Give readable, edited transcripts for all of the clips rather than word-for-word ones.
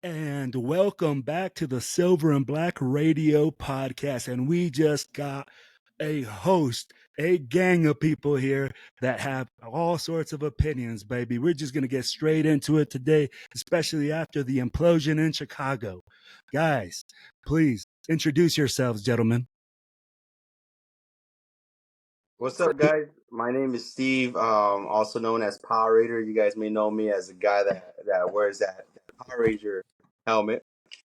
And welcome back to the Silver and Black Radio Podcast. And we just got a host, a gang of people here that have all sorts of opinions, baby. We're just going to get straight into it today, especially after the implosion in Chicago. Guys, please introduce yourselves, gentlemen. What's up, guys? My name is Steve, also known as Power Raider. You guys may know me as the guy that wears that Power Ranger helmet.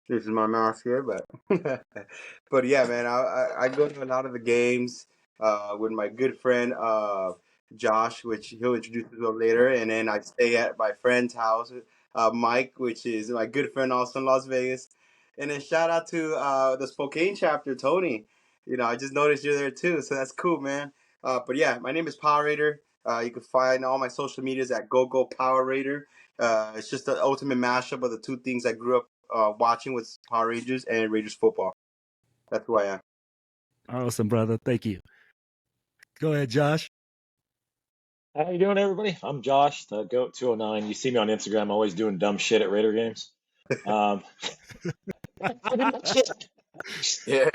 This is my mask here, but but yeah, man, I go to a lot of the games with my good friend Josh, which he'll introduce himself later, and then I stay at my friend's house, Mike, which is my good friend also in Las Vegas, and then shout out to the Spokane chapter, Tony. I just noticed you're there too, so that's cool, man. But yeah, my name is Power Raider. You can find all my social medias at Gogopowerraider. It's just the ultimate mashup of the two things I grew up watching with Power Rangers and Raiders football. That's who I am. Awesome, brother. Thank you. Go ahead, Josh. How you doing, everybody? I'm Josh, the Goat 209. You see me on Instagram, always doing dumb shit at Raider games. Yeah.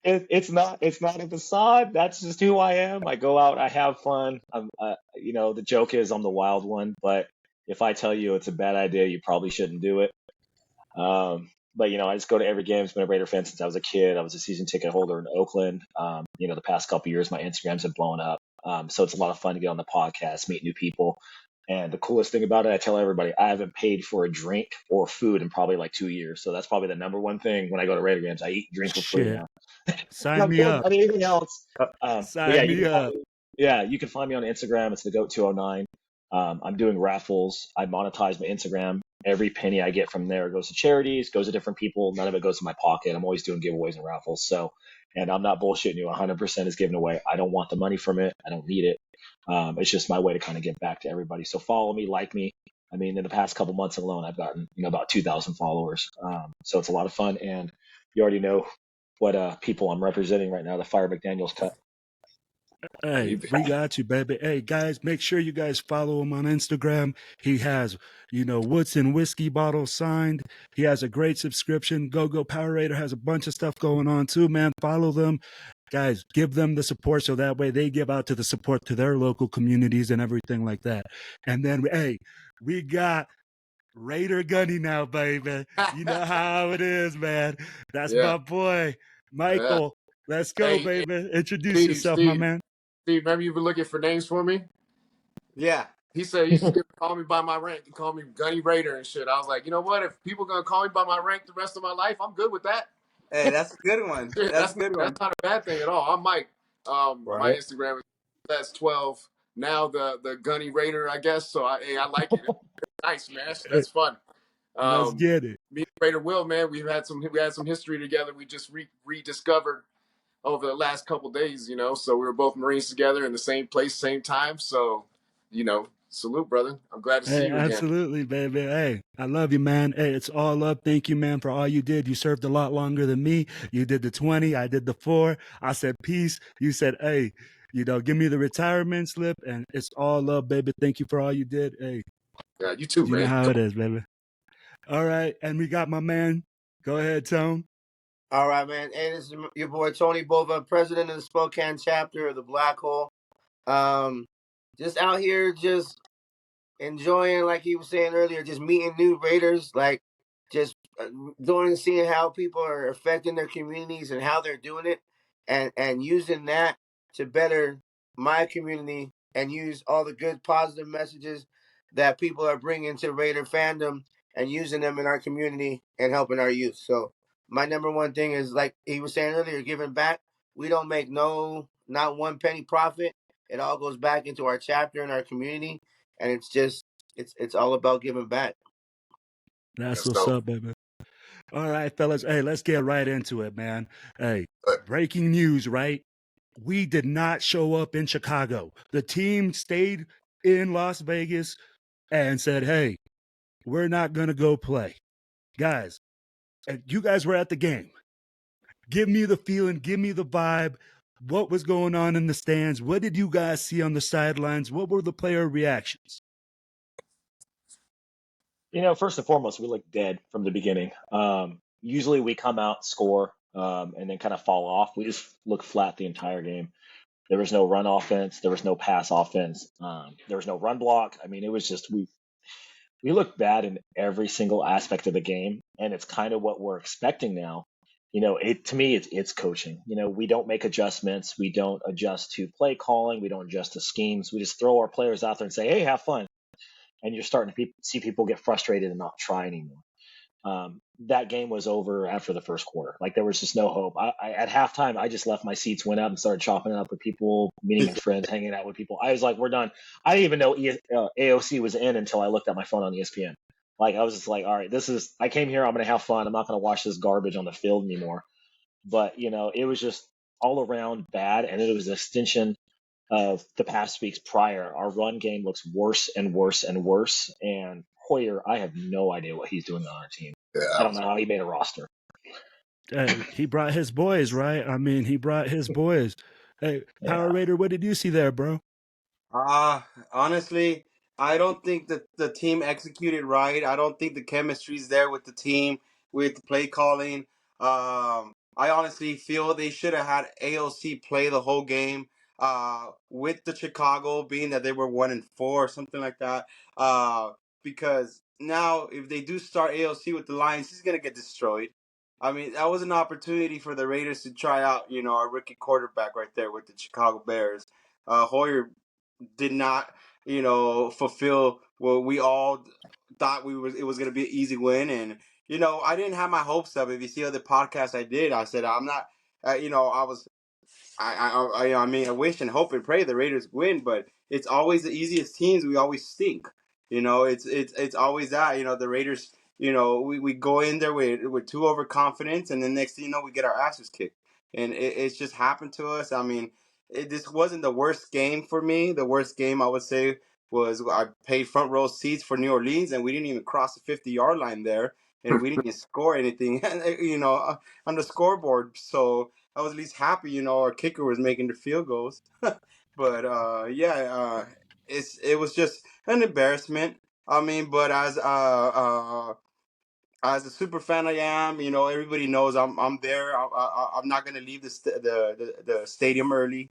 It's not a facade. That's just who I am. I go out, I have fun. The joke is I'm the wild one, but if I tell you it's a bad idea, you probably shouldn't do it. But I just go to every game. I've been a Raider fan since I was a kid. I was a season ticket holder in Oakland. The past couple years, my Instagrams have blown up. So it's a lot of fun to get on the podcast, meet new people. And the coolest thing about it, I tell everybody, I haven't paid for a drink or food in probably like 2 years. So that's probably the number one thing when I go to Raider games. I eat, drink for free now. Sign me up. Anything else? Sign me up. You can find me on Instagram. It's the Goat 209. I'm doing raffles. I monetize my Instagram. Every penny I get from there goes to charities, goes to different people. None of it goes to my pocket. I'm always doing giveaways and raffles. And I'm not bullshitting you. 100% is given away. I don't want the money from it. I don't need it. It's just my way to kind of give back to everybody. So follow me, like me. I mean, in the past couple months alone, I've gotten about 2,000 followers. So it's a lot of fun. And you already know what people I'm representing right now. The Fire McDaniels cut. Hey, we got you, baby. Hey, guys, make sure you guys follow him on Instagram. He has, Woods and Whiskey bottles signed. He has a great subscription. Gogopowerraider has a bunch of stuff going on too, man. Follow them. Guys, give them the support so that way they give out to the support to their local communities and everything like that. And then, hey, we got Raider Gunny now, baby. You know how it is, man. That's my boy, Michael. Let's go, baby. Introduce yourself, my man. Steve, remember you've been looking for names for me? Yeah. He said you should call me by my rank. You call me Gunny Raider and shit. I was like, you know what? If people are going to call me by my rank the rest of my life, I'm good with that. Hey, that's a good one. That's a good one. That's not a bad thing at all. I'm Mike. My Instagram is that's 12. Now the Gunny Raider, I guess. So I like it. It's nice, man. That's fun. Let's get it. Me and Raider Wil, man, we had some history together. We just rediscovered over the last couple days, so we were both Marines together in the same place, same time. So, salute, brother. I'm glad to see you again. Absolutely, baby. Hey, I love you, man. Hey, it's all up. Thank you, man, for all you did. You served a lot longer than me. You did the 20. I did the 4. I said peace. You said, hey, give me the retirement slip, and it's all love, baby. Thank you for all you did. Hey. Yeah, you too, man. You know how it is, baby. All right, and we got my man. Go ahead, Tone. All right, man. Hey, this is your boy Tony Bova, president of the Spokane chapter of the Black Hole. Just out here, just enjoying, like he was saying earlier, just meeting new Raiders, like just going and seeing how people are affecting their communities and how they're doing it, and using that to better my community and use all the good positive messages that people are bringing to Raider fandom and using them in our community and helping our youth. So my number one thing is, like he was saying earlier, giving back. We don't make not one penny profit. It all goes back into our chapter and our community. And it's just, it's all about giving back. That's what's up, baby. All right, fellas. Hey, let's get right into it, man. Hey, breaking news, right? We did not show up in Chicago. The team stayed in Las Vegas and said, hey, we're not going to go play. Guys, you guys were at the game. Give me the feeling. Give me the vibe. What was going on in the stands? What did you guys see on the sidelines? What were the player reactions? First and foremost, we look dead from the beginning. Usually we come out, score, and then kind of fall off. We just look flat the entire game. There was no run offense. There was no pass offense. There was no run block. I mean, it was just we look bad in every single aspect of the game, and it's kind of what we're expecting now. To me, it's coaching. We don't make adjustments. We don't adjust to play calling. We don't adjust to schemes. We just throw our players out there and say, "Hey, have fun." And you're starting to see people get frustrated and not try anymore. That game was over after the first quarter. Like there was just no hope. At halftime, I just left my seats, went up and started chopping it up with people, meeting my friends, hanging out with people. I was like, we're done. I didn't even know AOC was in until I looked at my phone on ESPN. Like I was just like, all right, I came here. I'm going to have fun. I'm not going to watch this garbage on the field anymore. But, it was just all around bad. And it was an extension of the past weeks prior. Our run game looks worse and worse and worse. And Hoyer, I have no idea what he's doing on our team. I don't know how he made a roster. He brought his boys, right? I mean, he brought his boys. Hey, Power Raider, what did you see there, bro? Honestly, I don't think that the team executed right. I don't think the chemistry's there with the team, with the play calling. I honestly feel they should have had AOC play the whole game. With the Chicago being that they were 1-4 or something like that. Because now if they do start AOC with the Lions, he's gonna get destroyed. I mean, that was an opportunity for the Raiders to try out, our rookie quarterback right there with the Chicago Bears. Hoyer did not, fulfill what we all thought it was going to be an easy win. And, I didn't have my hopes up. If you see other podcasts I did, I said, I'm not, I was, I mean, I wish and hope and pray the Raiders win, but it's always the easiest teams. We always stink. It's always that, the Raiders, we go in there with too overconfidence, and then next thing you know, we get our asses kicked. And it's just happened to us. I mean, this wasn't the worst game for me. The worst game, I would say, was I paid front row seats for New Orleans, and we didn't even cross the 50-yard line there, and we didn't even score anything, on the scoreboard. So I was at least happy, our kicker was making the field goals. But it was just an embarrassment. I mean, but as a super fan I am, everybody knows I'm there. I'm not gonna leave the stadium early.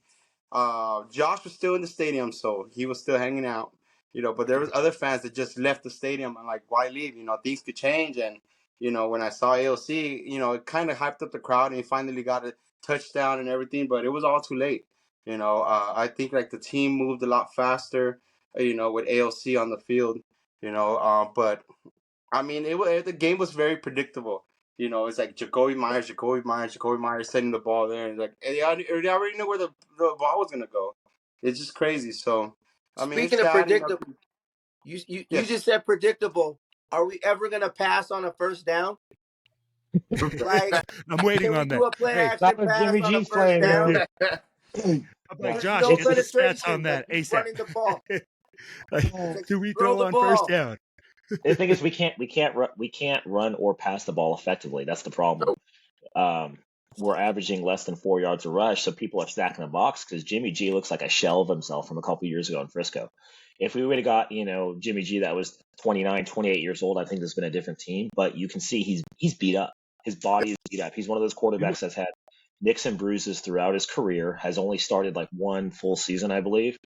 Josh was still in the stadium, so he was still hanging out. But there was other fans that just left the stadium. I'm like, why leave? Things could change. And when I saw AOC, it kind of hyped up the crowd, and he finally got a touchdown and everything. But it was all too late. I think like the team moved a lot faster. With AOC on the field. But I mean, the game was very predictable. It's like Jacoby Myers sending the ball there, and like they already know where the ball was gonna go. It's just crazy. So, I mean, Speaking it's of sad, predictable, you just said predictable. Are we ever gonna pass on a first down? Like, I'm waiting can we on do that. a play Hey, action Not with pass Jimmy on a G's first playing, down? man. I'm like, There's Josh, no get the stats penetration. on that Like, he's ASAP. running the ball. Like, Like, do we throw throw the on first ball. down? The thing is, we can't run or pass the ball effectively. That's the problem. We're averaging less than 4 yards a rush, so people are stacking the box because Jimmy G looks like a shell of himself from a couple years ago in Frisco. If we would have got, Jimmy G that was 29, 28 years old, I think there's been a different team. But you can see he's beat up. His body is beat up. He's one of those quarterbacks that's had nicks and bruises throughout his career, has only started like one full season, I believe.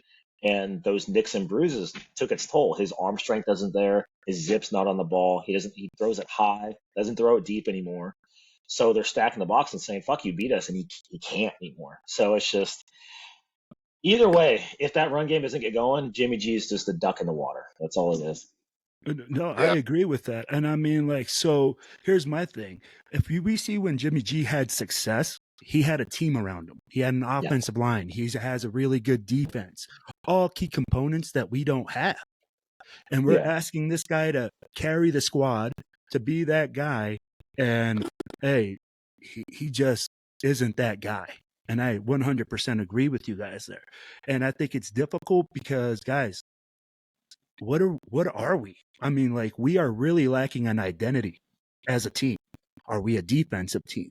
And those nicks and bruises took its toll. His arm strength isn't there. His zip's not on the ball. He throws it high, doesn't throw it deep anymore. So they're stacking the box and saying, fuck you, beat us. And he can't anymore. So it's just, either way, if that run game doesn't get going, Jimmy G is just a duck in the water. That's all it is. No, I agree with that. And I mean, like, so here's my thing. We see when Jimmy G had success, he had a team around him. He had an offensive line. He has a really good defense. All key components that we don't have. And we're asking this guy to carry the squad, to be that guy. And hey, he just isn't that guy. And I 100% agree with you guys there. And I think it's difficult because, guys, what are we? I mean, like, we are really lacking an identity as a team. Are we a defensive team?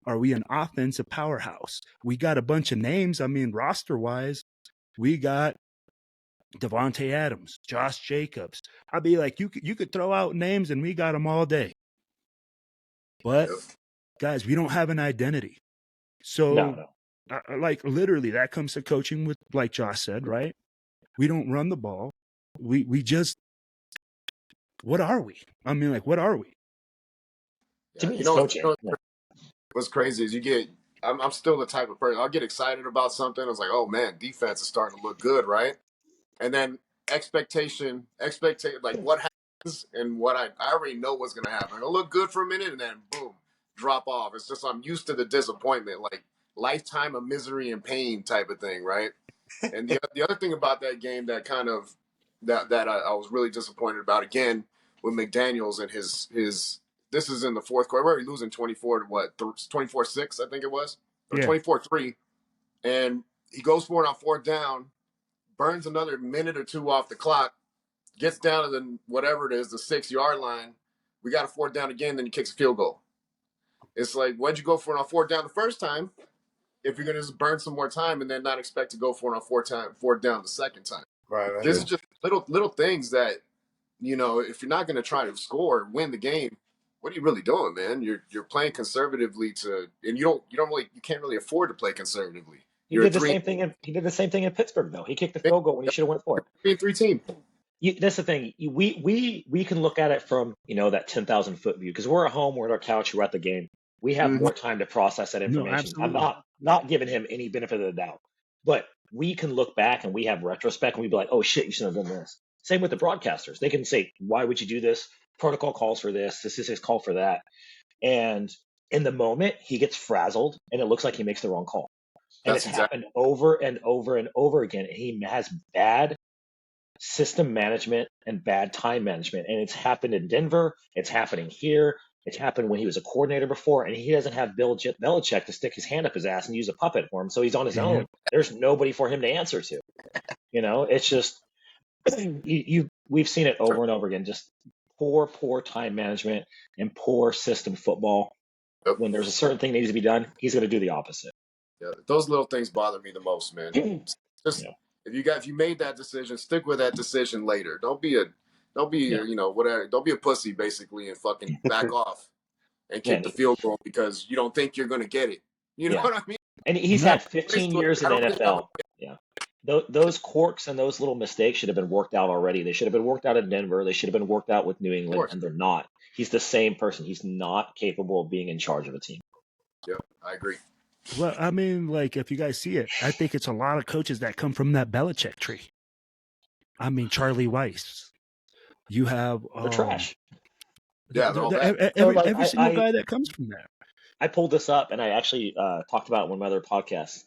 Are we an offensive powerhouse? We got a bunch of names. I mean, roster wise, we got Devontae Adams, Josh Jacobs. I'd be like, you could throw out names and we got them all day. But guys, we don't have an identity. So, like literally, that comes to coaching with, like Josh said, right? We don't run the ball. We just, what are we? I mean, like, what are we? To me, it's coaching. What's crazy is I'm still the type of person, I'll get excited about something. I was like, oh man, defense is starting to look good, right? And then expectation, like what happens and what I already know what's going to happen. It'll look good for a minute and then boom, drop off. It's just, I'm used to the disappointment, like lifetime of misery and pain type of thing, right? And the other thing about that game that kind of, that I was really disappointed about, again, with McDaniels and his this is in the fourth quarter. We're already losing 24 to what, 24-6, I think it was, or 24-3. And he goes for it on fourth down, burns another minute or two off the clock, gets down to the whatever it is, the 6-yard line. We got a fourth down again, then he kicks a field goal. It's like, why'd you go for it on fourth down the first time if you're going to just burn some more time and then not expect to go for it on fourth down the second time? Right. This is just little things that, you know, if you're not going to try to score, win the game, what are you really doing, man? You're playing conservatively and you can't really afford to play conservatively. He did the same thing in Pittsburgh, though. He kicked the field goal when he should have went for it. 3-3 team. That's the thing. We can look at it from, you know, that 10,000-foot view, because we're at home, we're at our couch, we're at the game. We have more time to process that information. No, I'm not giving him any benefit of the doubt, but we can look back and we have retrospect and we'd be like, oh shit, you should have done this. Same with the broadcasters. They can say, why would you do this? Protocol calls for this. Statistics call for that. And in the moment, he gets frazzled and it looks like he makes the wrong call. And it's happened over and over and over again. And he has bad system management and bad time management. And it's happened in Denver. It's happening here. It's happened when he was a coordinator before. And he doesn't have Bill Belichick to stick his hand up his ass and use a puppet for him. So he's on his own. There's nobody for him to answer to. You know, it's just, we've seen it over and over again. Just poor time management and poor system football. When there's a certain thing that needs to be done, he's going to do the opposite. Yeah, those little things bother me the most, man. Just if you made that decision, stick with that decision later. Don't be you know, whatever. Don't be a pussy basically and fucking back off and kick the field goal because you don't think you're going to get it. You know what I mean? And he's had 15 years in the NFL. Yeah. Those quirks and those little mistakes should have been worked out already. They should have been worked out in Denver. They should have been worked out with New England, and they're not. He's the same person. He's not capable of being in charge of a team. Yeah, I agree. Well, I mean, like, if you guys see it, I think it's a lot of coaches that come from that Belichick tree. I mean, Charlie Weiss. You have the trash. Yeah, every single guy that comes from there. I pulled this up, and I actually talked about it on one of my other podcasts.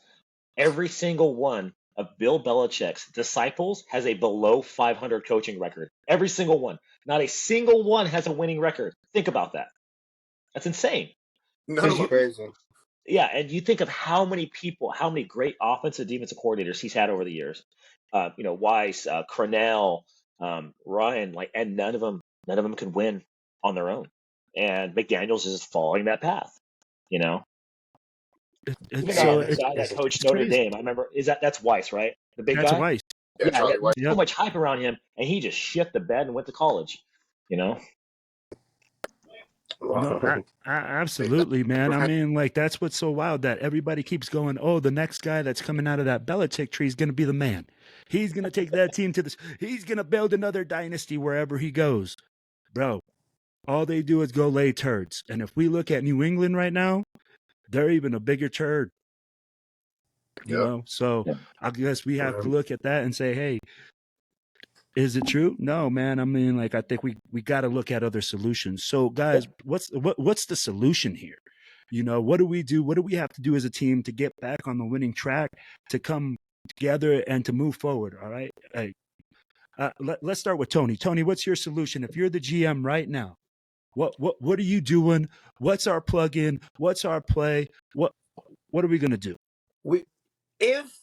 Every single one of Bill Belichick's disciples has a below 500 coaching record. Every single one. Not a single one has a winning record. Think about that. That's insane. No, crazy. Yeah, and you think of how many great offensive defensive coordinators he's had over the years. You know, Weiss, Cornell, Ryan, and none of them could win on their own. And McDaniels is following that path. You know. The guy that coached Notre Dame, I remember, that's Weiss, right? The big guy. That's Weiss. Yeah, Weiss. So much hype around him, and he just shit the bed and went to college. You know. No, absolutely, man. I mean, like, that's what's so wild, that everybody keeps going, oh, the next guy that's coming out of that Belichick tree is going to be the man. He's going to take that team to this. He's going to build another dynasty wherever he goes. Bro, all they do is go lay turds. And if we look at New England right now, they're even a bigger turd. You know? So I guess we have to look at that and say, hey, is it true? No, man. I mean, like, I think we got to look at other solutions. So, guys, what's the solution here? You know, what do we do? What do we have to do as a team to get back on the winning track, to come together and to move forward? All right. Hey, let's start with Tony. Tony, what's your solution? If you're the GM right now, what are you doing? What's our plug-in? What's our play? What are we gonna do? If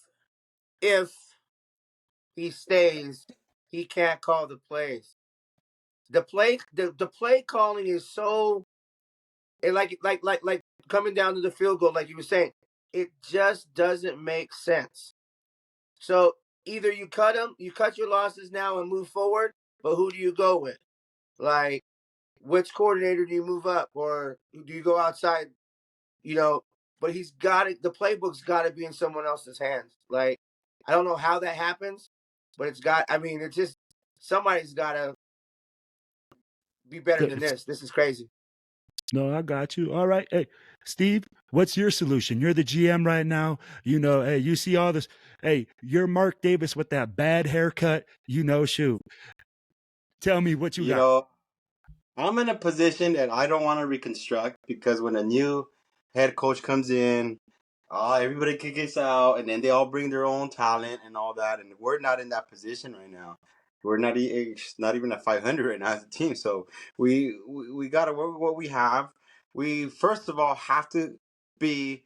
he stays, he can't call the plays. The play calling is so, and like coming down to the field goal, like you were saying, it just doesn't make sense. So either you cut him, you cut your losses now and move forward, but who do you go with? Like, which coordinator do you move up, or do you go outside? You know, but he's got it. The playbook's got to be in someone else's hands. Like, I don't know how that happens, but it's got. I mean, it's just somebody's got to be better than this. This is crazy. No, I got you. All right. Hey, Steve, what's your solution? You're the GM right now. You know, hey, you see all this. Hey, you're Mark Davis with that bad haircut. You know, shoot. Tell me what you You got. know, I'm in a position that I don't want to reconstruct because when a new head coach comes in, everybody gets out, and then they all bring their own talent and all that, and we're not in that position right now. We're not even at 500 right now as a team, so we got to work with what we have. We first of all have to be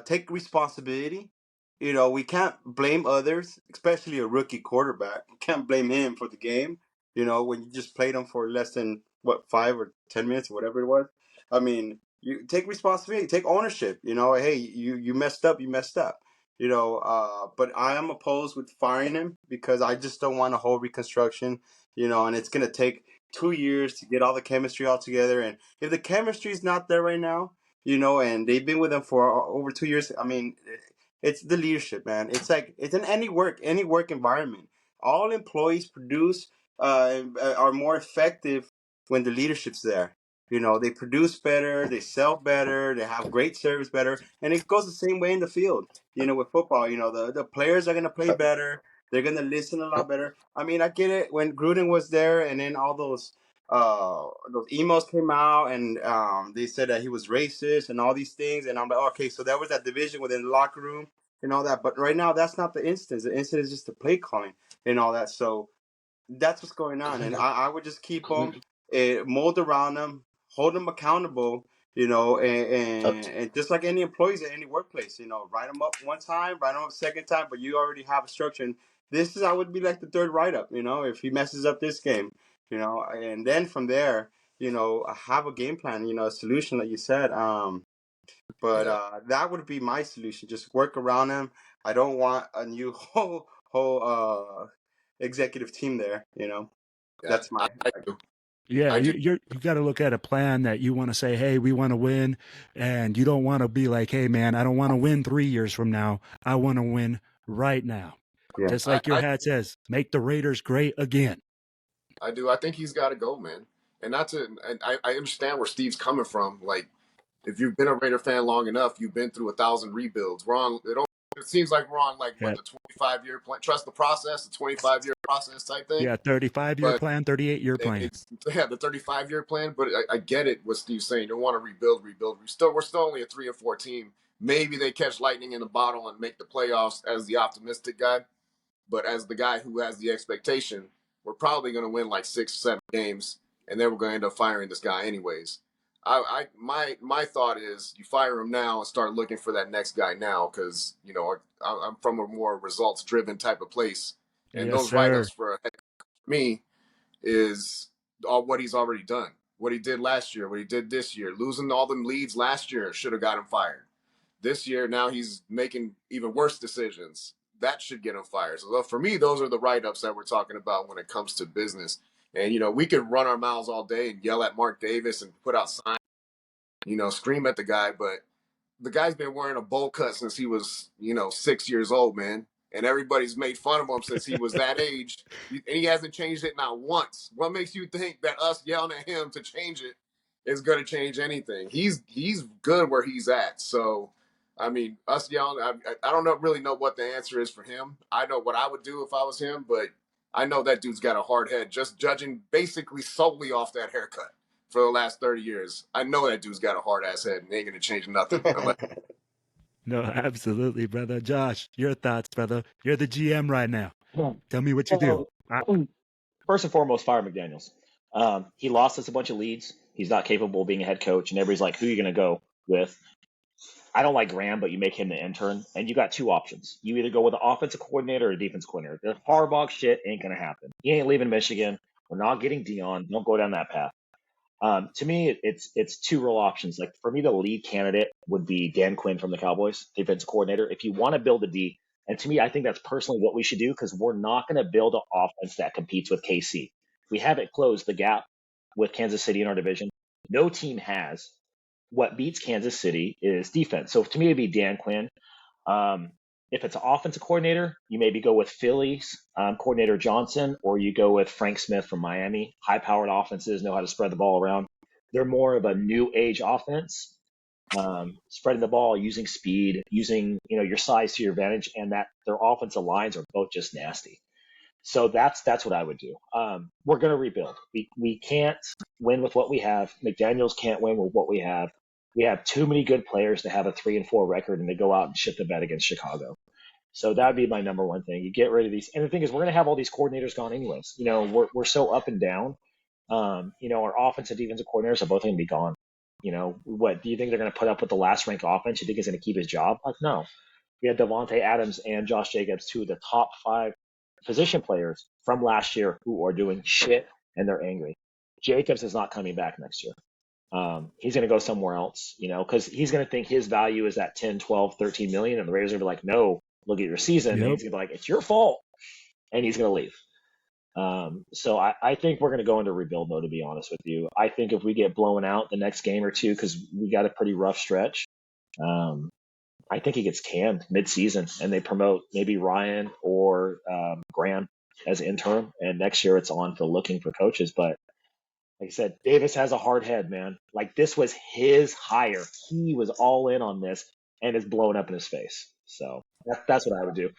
take responsibility. You know, we can't blame others, especially a rookie quarterback. You can't blame him for the game. You know, when you just played him for less than what 5 or 10 minutes, or whatever it was. I mean, you take responsibility, take ownership. You know, hey, you messed up, you messed up. You know, but I am opposed with firing him because I just don't want a whole reconstruction. You know, and it's gonna take 2 years to get all the chemistry all together. And if the chemistry is not there right now, you know, and they've been with him for over 2 years, I mean, it's the leadership, man. It's like it's in any work environment. All employees produce are more effective when the leadership's there. You know, they produce better, they sell better, they have great service better, and it goes the same way in the field. You know, with football, you know, the players are gonna play better. They're gonna listen a lot better. I mean, I get it when Gruden was there, and then all those emails came out, and they said that he was racist and all these things, and I'm like, okay, so there was that division within the locker room and all that. But right now, that's not the instance. The instance is just the play calling and all that. So that's what's going on, and I would just keep them, mold around them, hold them accountable, you know, and just like any employees at any workplace, you know, write them up one time, write them up a second time, but you already have a structure. And I would be like the third write up, you know, if he messes up this game, you know, and then from there, you know, have a game plan, you know, a solution like you said. But that would be my solution. Just work around him. I don't want a new whole executive team there. You know, that's my. I do. Yeah, I do. you got to look at a plan that you want to say, hey, we want to win, and you don't want to be like, hey, man, I don't want to win 3 years from now. I want to win right now. Yeah. Just like your hat says, make the Raiders great again. I do. I think he's got to go, man. And not to. And I understand where Steve's coming from. Like, if you've been a Raider fan long enough, you've been through 1,000 rebuilds. We're on. It seems like we're on like what the 25-year plan. Trust the process, the 25-year process type thing. Yeah, 35-year plan, 38-year plan. Yeah, the 35-year plan. But I get it. What Steve's saying. You don't want to rebuild. We're still only a 3 or 4 team. Maybe they catch lightning in a bottle and make the playoffs as the optimistic guy. But as the guy who has the expectation, we're probably going to win like 6 or 7 games, and then we're going to end up firing this guy anyways. My thought is you fire him now and start looking for that next guy now, because you know I'm from a more results driven type of place, and Yes, those write ups for me is all what he's already done, what he did last year, what he did this year, losing all them leads last year should have got him fired. This year, now he's making even worse decisions. That should get him fired. So for me, those are the write-ups that we're talking about when it comes to business. And, you know, we could run our mouths all day and yell at Mark Davis and put out signs, you know, scream at the guy. But the guy's been wearing a bowl cut since he was, you know, 6 years old, man. And everybody's made fun of him since he was that age. And he hasn't changed it not once. What makes you think that us yelling at him to change it is going to change anything? He's good where he's at. So, I mean, us yelling, I don't really know what the answer is for him. I know what I would do if I was him, but I know that dude's got a hard head, just judging basically solely off that haircut for the last 30 years. I know that dude's got a hard-ass head and ain't going to change nothing. No, absolutely, brother. Josh, your thoughts, brother. You're the GM right now. Tell me what you do. First and foremost, fire McDaniels. He lost us a bunch of leads. He's not capable of being a head coach, and everybody's like, who are you going to go with? I don't like Graham, but you make him the intern, and you got 2 options. You either go with an offensive coordinator or a defense coordinator. The Harbaugh shit ain't going to happen. He ain't leaving Michigan. We're not getting Dion. Don't go down that path. To me, it's 2 real options. Like, for me, the lead candidate would be Dan Quinn from the Cowboys, defensive coordinator. If you want to build a D, And to me, I think that's personally what we should do because we're not going to build an offense that competes with KC. We haven't closed the gap with Kansas City in our division. No team has. What beats Kansas City is defense. So to me, it'd be Dan Quinn. If it's an offensive coordinator, you maybe go with Phillies coordinator Johnson, or you go with Frank Smith from Miami. High-powered offenses know how to spread the ball around. They're more of a new age offense, spreading the ball, using speed, using your size to your advantage, and that their offensive lines are both just nasty. So that's what I would do. We're going to rebuild. We can't win with what we have. McDaniels can't win with what we have. We have too many good players to have a 3-4 record and to go out and shit the bed against Chicago. So that would be my number one thing. You get rid of these. And the thing is, we're going to have all these coordinators gone anyways. We're so up and down. Our offensive defensive coordinators are both going to be gone. What do you think they're going to put up with the last ranked offense? You think he's going to keep his job? Like, no. We had Devontae Adams and Josh Jacobs, two of the top 5 position players from last year who are doing shit and they're angry. Jacobs is not coming back next year. He's going to go somewhere else, because he's going to think his value is at 10, 12, 13 million. And the Raiders are going to be like, no, look at your season. Yep. And he's going to be like, it's your fault. And he's going to leave. So I think we're going to go into rebuild mode, to be honest with you. I think if we get blown out the next game or two, because we got a pretty rough stretch, I think he gets canned mid-season and they promote maybe Ryan or Graham as interim. And next year it's on for looking for coaches. But like I said, Davis has a hard head, man. Like, this was his hire. He was all in on this and it's blown up in his face. So that's what I would do.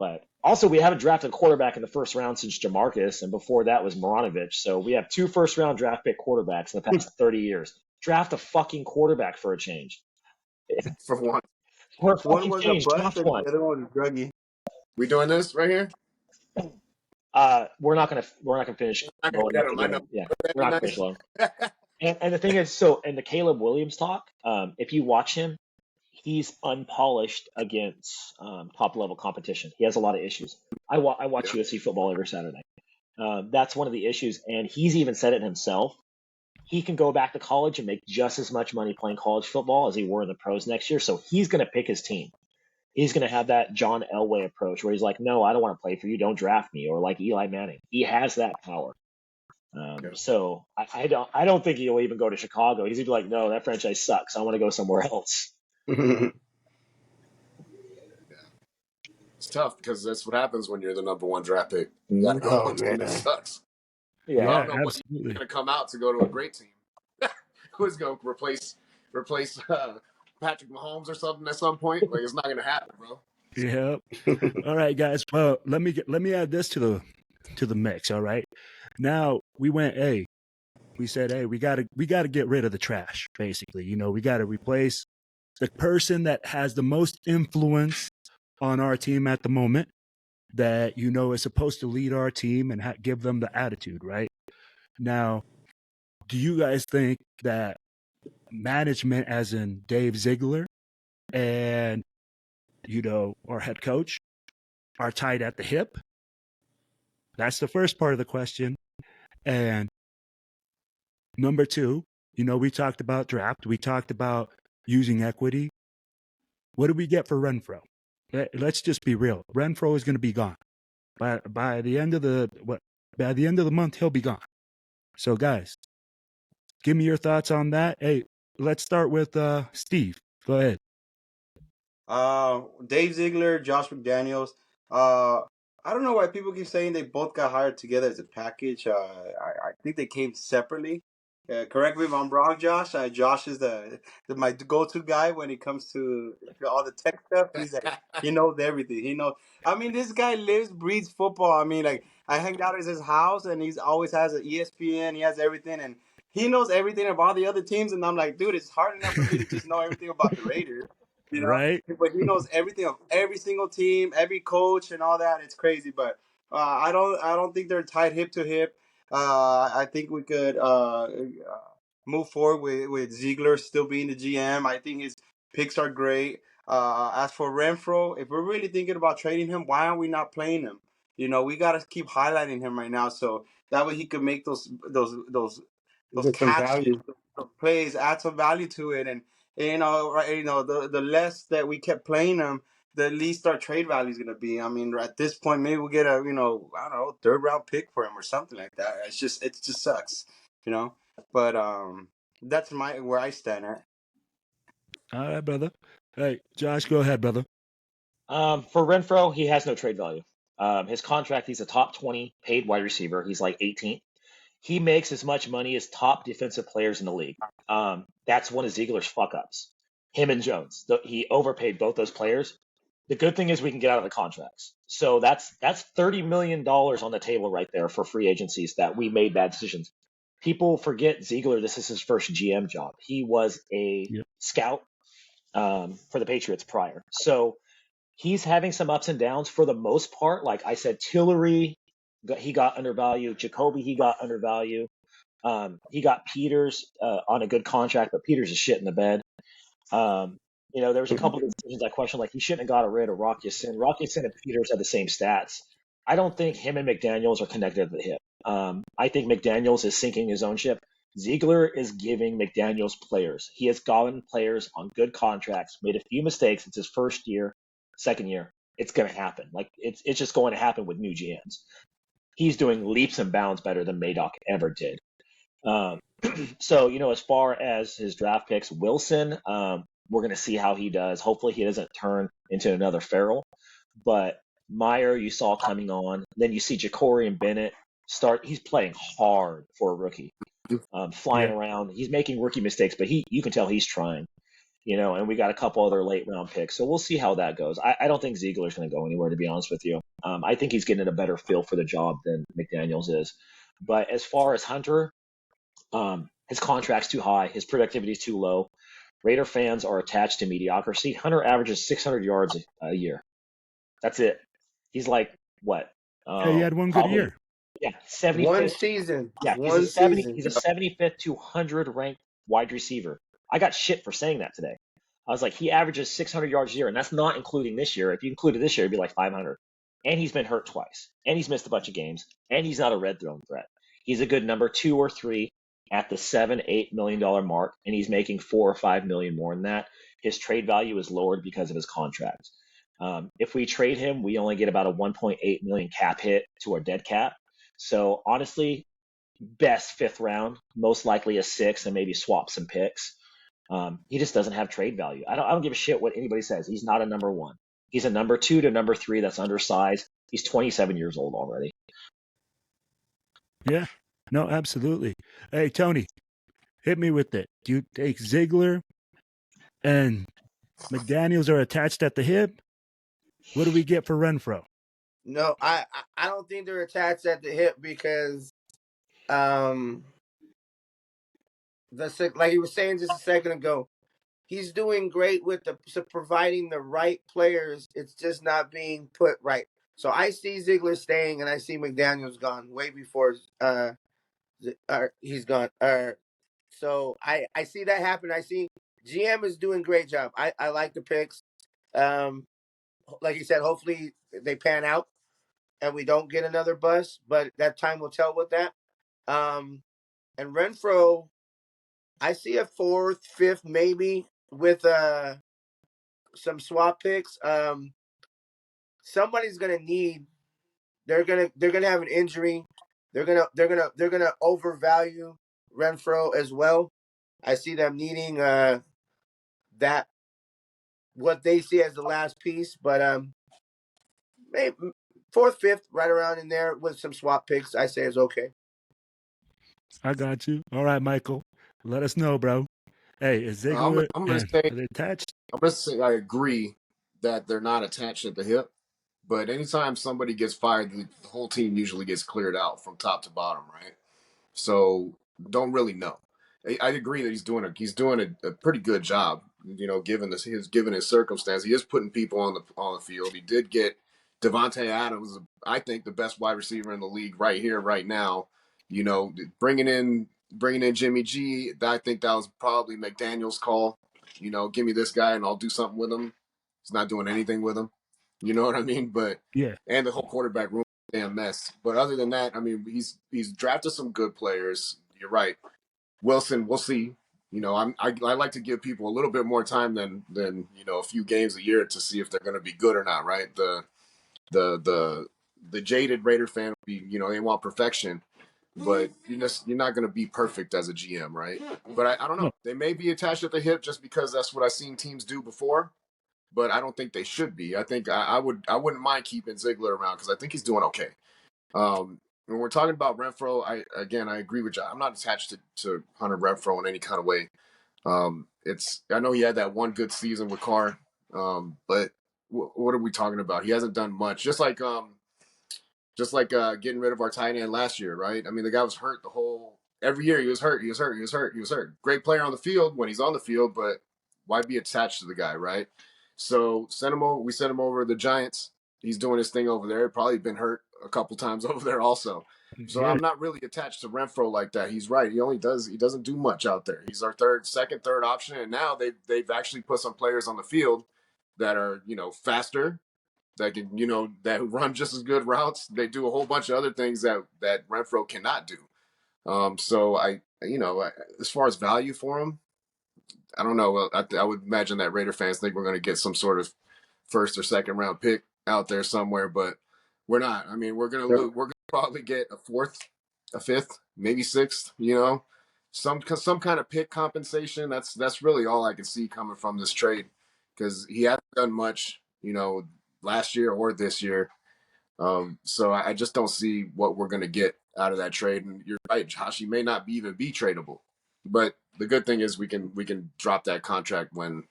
But also, we haven't drafted a quarterback in the first round since Jamarcus, and before that was Maranovich. So we have 2 first-round draft pick quarterbacks in the past 30 years. Draft a fucking quarterback for a change. For one. For a One fucking was change, a bust draft and one. the other one was druggy. We doing this right here? We're not gonna finish. I can get him. I know. Yeah, we're not gonna finish long. And the thing is, in the Caleb Williams talk, if you watch him, he's unpolished against top level competition. He has a lot of issues. I watch USC football every Saturday. That's one of the issues, and he's even said it himself. He can go back to college and make just as much money playing college football as he were in the pros next year. So he's going to pick his team. He's going to have that John Elway approach where he's like, no, I don't want to play for you. Don't draft me. Or like Eli Manning. He has that power. So I don't think he'll even go to Chicago. He's even like, no, that franchise sucks. I want to go somewhere else. It's tough because that's what happens when you're the number 1 draft pick. You got to go to a team that sucks. Yeah, I don't know absolutely. who's going to come out to go to a great team. Who's going to replace Patrick Mahomes or something at some point? Like, it's not going to happen, bro. Yep. All right, guys. Well, let me add this to the mix. All right. Now we went A. We said, hey, we gotta get rid of the trash. Basically, we got to replace the person that has the most influence on our team at the moment. That is supposed to lead our team and give them the attitude. Right now, do you guys think that management, as in Dave Ziegler and our head coach, are tied at the hip? That's the first part of the question. And number 2, we talked about draft. We talked about using equity. What do we get for Renfrow? Let's just be real. Renfrow is going to be gone. By the end of the month, he'll be gone. So, guys, give me your thoughts on that. Hey, let's start with Steve. Go ahead. Dave Ziegler, Josh McDaniels. I don't know why people keep saying they both got hired together as a package. I think they came separately. Correct me if I'm wrong, Josh. Josh is my go-to guy when it comes to all the tech stuff. He's like, he knows everything. He knows. I mean, this guy lives, breathes football. I mean, like, I hang out at his house, and he's always has an ESPN. He has everything, and he knows everything about the other teams. And I'm like, dude, it's hard enough for me to just know everything about the Raiders. Right? But he knows everything of every single team, every coach, and all that. It's crazy, but I don't think they're tied hip to hip. I think we could move forward with Ziegler still being the GM. I think his picks are great. As for Renfrow, if we're really thinking about trading him, why aren't we not playing him? We got to keep highlighting him right now, so that way he could make those catches, those plays, add some value to it, and the less that we kept playing him, the least our trade value is gonna be. I mean, at this point, maybe we'll get a I don't know, third round pick for him or something like that. It just sucks, you know. But that's where I stand at. All right, brother. Hey, Josh, go ahead, brother. For Renfrow, he has no trade value. His contract, he's a top 20 paid wide receiver. He's like 18th. He makes as much money as top defensive players in the league. That's one of Ziegler's fuck ups. Him and Jones. He overpaid both those players. The good thing is we can get out of the contracts. So that's $30 million on the table right there for free agencies that we made bad decisions. People forget Ziegler, this is his first GM job. He was a scout for the Patriots prior. So he's having some ups and downs for the most part. Like I said, Tillery, he got undervalued. Jacoby, he got undervalued. He got Peters on a good contract, but Peters is shit in the bed. There was a couple of decisions I questioned, like he shouldn't have got rid of Rocky Sin. Rocky Sin and Peters had the same stats. I don't think him and McDaniels are connected at the hip. I think McDaniels is sinking his own ship. Ziegler is giving McDaniels players. He has gotten players on good contracts, made a few mistakes. It's his first year, second year. It's going to happen. Like it's just going to happen with new GMs. He's doing leaps and bounds better than Madoc ever did. So, as far as his draft picks, Wilson, we're going to see how he does. Hopefully he doesn't turn into another Farrell. But Meyer, you saw coming on. Then you see Ja'Cory and Bennett start. He's playing hard for a rookie, flying around. He's making rookie mistakes, but you can tell he's trying. And we got a couple other late round picks. So we'll see how that goes. I don't think Ziegler's going to go anywhere, to be honest with you. I think he's getting a better feel for the job than McDaniels is. But as far as Hunter, his contract's too high. His productivity is too low. Raider fans are attached to mediocrity. Hunter averages 600 yards a year. That's it. He's like, what? Hey, he had one good year. Yeah, 75th. One season. Yeah, he's a 75th to 100 ranked wide receiver. I got shit for saying that today. I was like, he averages 600 yards a year, and that's not including this year. If you included this year, it'd be like 500. And he's been hurt twice, and he's missed a bunch of games, and he's not a red zone threat. He's a good number 2 or 3 at the $7-8 million mark, and he's making $4 or $5 million more than that. His trade value is lowered because of his contract. If we trade him, we only get about a 1.8 million cap hit to our dead cap. So honestly, best 5th round, most likely a 6th, and maybe swap some picks. He just doesn't have trade value. I don't give a shit what anybody says. He's not a number 1. He's a number 2 to number 3 that's undersized. He's 27 years old already. Yeah, no, absolutely. Hey, Tony, hit me with it. Do you take Ziegler and McDaniels are attached at the hip? What do we get for Renfrow? No, I don't think they're attached at the hip because like he was saying just a second ago, he's doing great with providing the right players. It's just not being put right. So I see Ziegler staying, and I see McDaniels gone way before he's gone. So I see that happen. I see GM is doing a great job. I like the picks. Like you said, hopefully they pan out and we don't get another bust, but that time will tell with that. And Renfrow, I see a 4th, 5th, maybe with some swap picks. Somebody's gonna need. They're gonna have an injury. They're gonna overvalue Renfrow as well. I see them needing that what they see as the last piece, but maybe 4th, 5th, right around in there with some swap picks, I say is okay. I got you. All right, Michael. Let us know, bro. Hey, is Ziegler I'm gonna say are they attached? I'm gonna say I agree that they're not attached at the hip, but anytime somebody gets fired, the whole team usually gets cleared out from top to bottom, right? So don't really know. I agree that he's doing a pretty good job, given his circumstance. He is putting people on the field. He did get Devontae Adams, I think the best wide receiver in the league right here, right now. Bringing in Jimmy G, I think that was probably McDaniel's call. Give me this guy and I'll do something with him. He's not doing anything with him. You know what I mean? But yeah, and the whole quarterback room, damn mess. But other than that, I mean, he's drafted some good players. You're right. Wilson, we'll see. You know, I like to give people a little bit more time than a few games a year to see if they're going to be good or not, right? The jaded Raider fan, they want perfection, but you're not going to be perfect as a GM, right? But I don't know. They may be attached at the hip just because that's what I've seen teams do before, but I don't think they should be. I think I wouldn't mind keeping Ziegler around because I think he's doing okay. When we're talking about Renfrow, I agree with you. I'm not attached to Hunter Renfrow in any kind of way. I know he had that one good season with Carr, but what are we talking about? He hasn't done much. Just like getting rid of our tight end last year, right? I mean, the guy was hurt every year. He was hurt. He was hurt. He was hurt. He was hurt. Great player on the field when he's on the field, but why be attached to the guy, right? So send him over. We sent him over to the Giants. He's doing his thing over there. Probably been hurt a couple times over there also. So I'm not really attached to Renfrow like that. He's right. He doesn't do much out there. He's our second, third option. And now they've actually put some players on the field that are, faster, that can, that run just as good routes. They do a whole bunch of other things that Renfrow cannot do. So as far as value for him, I don't know. I would imagine that Raider fans think we're going to get some sort of first or second round pick out there somewhere, but we're not. I mean, we're going to probably get a fourth, a fifth, maybe sixth. Some kind of pick compensation. That's really all I can see coming from this trade, because he hasn't done much, last year or this year. So I just don't see what we're going to get out of that trade. And you're right, Josh. He may not even be tradable, but the good thing is we can drop that contract when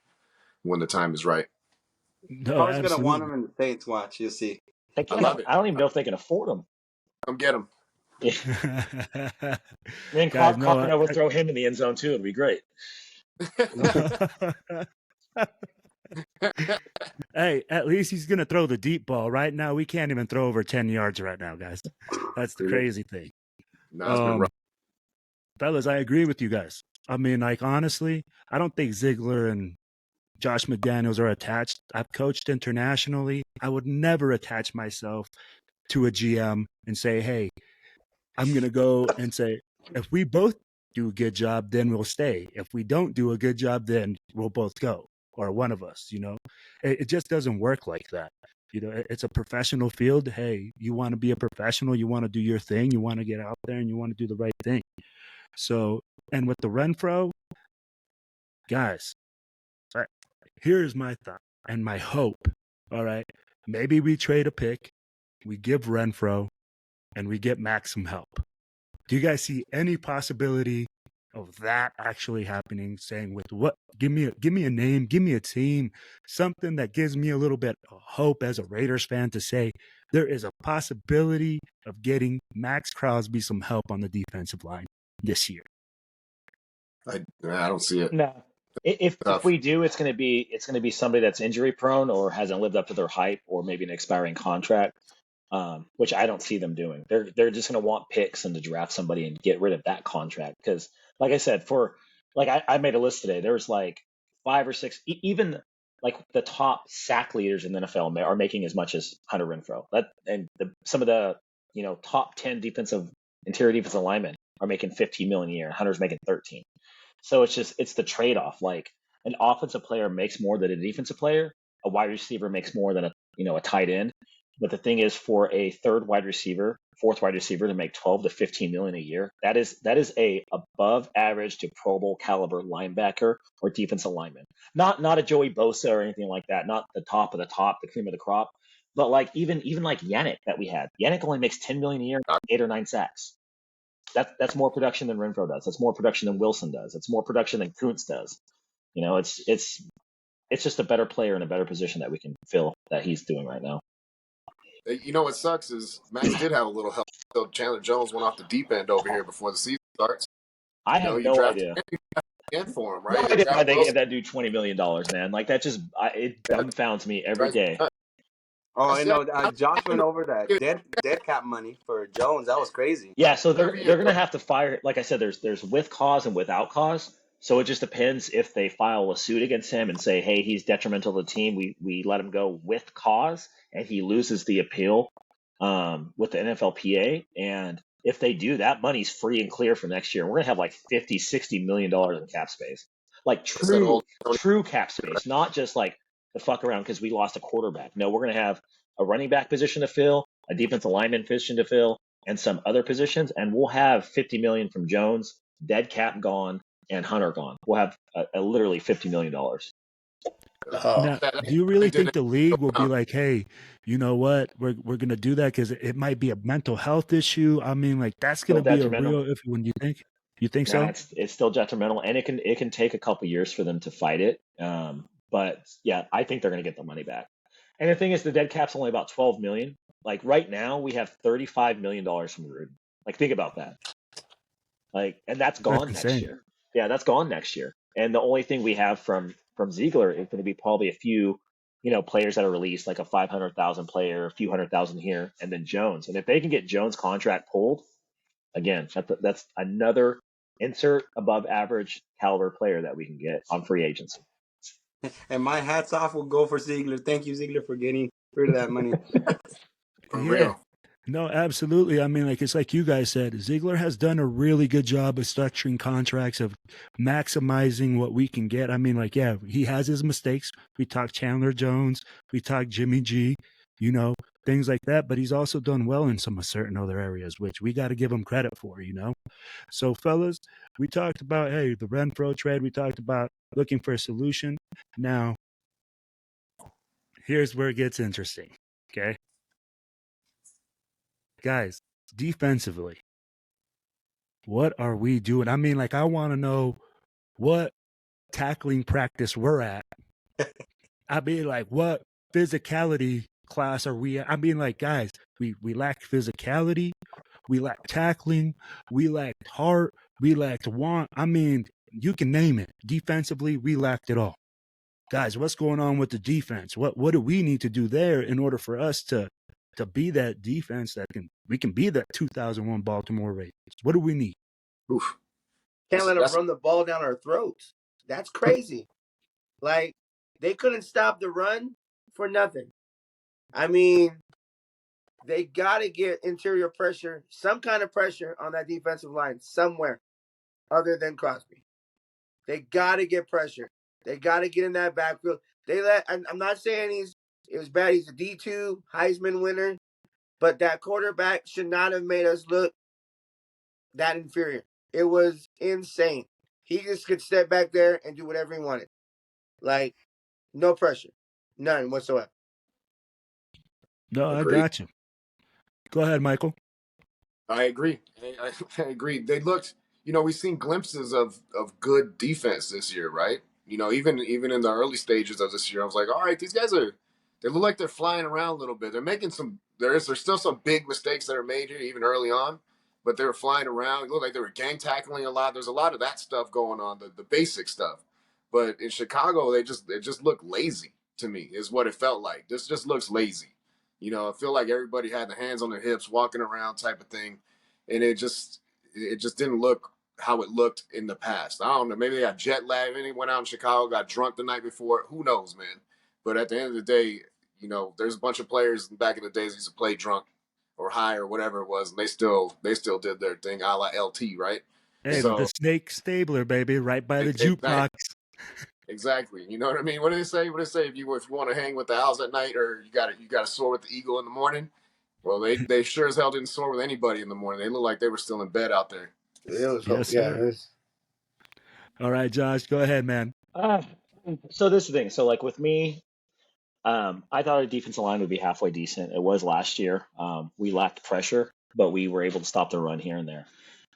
the time is right. No, Carr's gonna want absolutely. him in the States. Watch, you'll see. I love it. I don't even know if they can afford him. Come get him. And then Carr overthrow him in the end zone too. It'd be great. Hey, at least he's going to throw the deep ball. Right now, we can't even throw over 10 yards right now, guys. That's the crazy thing. No, it's been rough. Fellas, I agree with you guys. I mean, honestly, I don't think Ziegler and Josh McDaniels are attached. I've coached internationally. I would never attach myself to a GM and say, hey, I'm going to go and say, if we both do a good job, then we'll stay. If we don't do a good job, then we'll both go, or one of us, It just doesn't work like that. It's a professional field. Hey, you want to be a professional, you want to do your thing, you want to get out there and you want to do the right thing. So, and with the Renfrow, guys, here's my thought and my hope. All right. Maybe we trade a pick, we give Renfrow, and we get Max some help. Do you guys see any possibility of that actually happening? Saying with what? Give me a name, give me a team, something that gives me a little bit of hope as a Raiders fan to say there is a possibility of getting Max Crosby some help on the defensive line this year. I don't see it. No. If we do, it's going to be somebody that's injury prone or hasn't lived up to their hype, or maybe an expiring contract. Which I don't see them doing. They're just going to want picks and to draft somebody and get rid of that contract. Because, like I said, I made a list today. There's like 5 or 6, even like the top sack leaders in the NFL are making as much as Hunter Renfrow. Some of the top 10 interior defensive linemen are making $15 million a year. Hunter's making 13. So it's the trade off. Like, an offensive player makes more than a defensive player. A wide receiver makes more than a tight end. But the thing is, for a fourth wide receiver to make 12 to 15 million a year, that is a above average to Pro Bowl caliber linebacker or defensive lineman. Not a Joey Bosa or anything like that. Not the top of the top, the cream of the crop. But like even like Yannick that we had. Yannick only makes 10 million a year, 8 or 9 sacks. That's more production than Renfrow does. That's more production than Wilson does. It's more production than Kuntz does. It's just a better player in a better position that we can fill that he's doing right now. What sucks is Max did have a little help. So Chandler Jones went off the deep end over here before the season starts. I have no idea. And for him, right? No idea why they gave that dude $20 million, man. Like, that just it dumbfounds me every day. Oh, I know. Josh went over that dead cap money for Jones. That was crazy. Yeah, so they're gonna have to fire. Like I said, there's with cause and without cause. So it just depends if they file a suit against him and say, hey, he's detrimental to the team. We let him go with cause, and he loses the appeal with the NFLPA. And if they do, that money's free and clear for next year. We're gonna have like $50-60 million in cap space, like It's that old true cap space, not just like the fuck around because we lost a quarterback. No, we're gonna have a running back position to fill, a defensive lineman position to fill, and some other positions, and we'll have 50 million from Jones, dead cap gone, and Hunter gone. We'll have a literally $50 million. Oh, Now, that do you really they did think it. the league will be like, hey, you know what? We're gonna do that because it might be a mental health issue. I mean, like that's Still gonna be a detrimental. real if when you think Nah, so? it's still detrimental, and it can take a couple years for them to fight it. But yeah, I think they're gonna get the money back. And the thing is, the dead cap's only about 12 million. Like right now, we have $35 million from Gruden. Like think about that. Like, and that's That's gone next insane. year. Yeah, that's gone next year. And the only thing we have from Ziegler is going to be probably a few, players that are released, like a 500,000 player, a few 100,000 here, and then Jones. And if they can get Jones' contract pulled, again, that's another insert above average caliber player that we can get on free agency. And my hats off will go for Ziegler. Thank you, Ziegler, for getting rid of that money. For Yeah. real. No, absolutely. I mean, like it's like you guys said, Ziegler has done a really good job of structuring contracts, of maximizing what we can get. I mean, like, yeah, he has his mistakes. We talk Chandler Jones, we talk Jimmy G, things like that. But he's also done well in some certain other areas, which we got to give him credit for. So, fellas, we talked about, hey, the Renfrow trade. We talked about looking for a solution. Now, here's where it gets interesting. Okay. Guys, defensively, what are we doing? I mean, like, I want to know what tackling practice we're at. I mean, like, what physicality class are we at? I mean, like, guys, we lack physicality, we lack tackling, we lacked heart, we lacked want. I mean, you can name it. Defensively, we lacked it all. Guys, what's going on with the defense? What do we need to do there in order for us to be that defense that we can be that 2001 Baltimore Ravens? What do we need? Oof. can't let them That's run the ball down our throats. That's crazy. Like, they couldn't stop the run for nothing. I mean, they got to get interior pressure, some kind of pressure on that defensive line somewhere other than Crosby. They got to get pressure. They got to get in that backfield. I'm not saying it was bad. He's a D2 Heisman winner, but that quarterback should not have made us look that inferior. It was insane. He just could step back there and do whatever he wanted. Like, no pressure. None whatsoever. No, I agreed. got you. Go ahead, Michael. I agree. I agree. They looked, we've seen glimpses of good defense this year, right? Even in the early stages of this year, I was like, all right, these guys they look like they're flying around a little bit. They're making there's still some big mistakes that are made here, even early on, but they were flying around. It looked like they were gang tackling a lot. There's a lot of that stuff going on, the basic stuff. But in Chicago, it just looked lazy to me, is what it felt like. This just looks lazy. I feel like everybody had their hands on their hips, walking around type of thing, and it just didn't look how it looked in the past. I don't know. Maybe they got jet lag. Maybe they went out in Chicago, got drunk the night before. Who knows, man? But at the end of the day, there's a bunch of players back in the days used to play drunk or high or whatever it was, and they still did their thing, a la LT, right? Hey, So the Snake Stabler, baby, right by the exactly. jukebox. Exactly. You know what I mean? What do they say? What do they say? If you want to hang with the owls at night, or you got to soar with the eagle in the morning. Well, they sure as hell didn't soar with anybody in the morning. They looked like they were still in bed out there. It was, Yes, yeah. sir. All right, Josh, go ahead, man. So this is the thing. So like with me, I thought our defensive line would be halfway decent. It was last year. We lacked pressure, but we were able to stop the run here and there.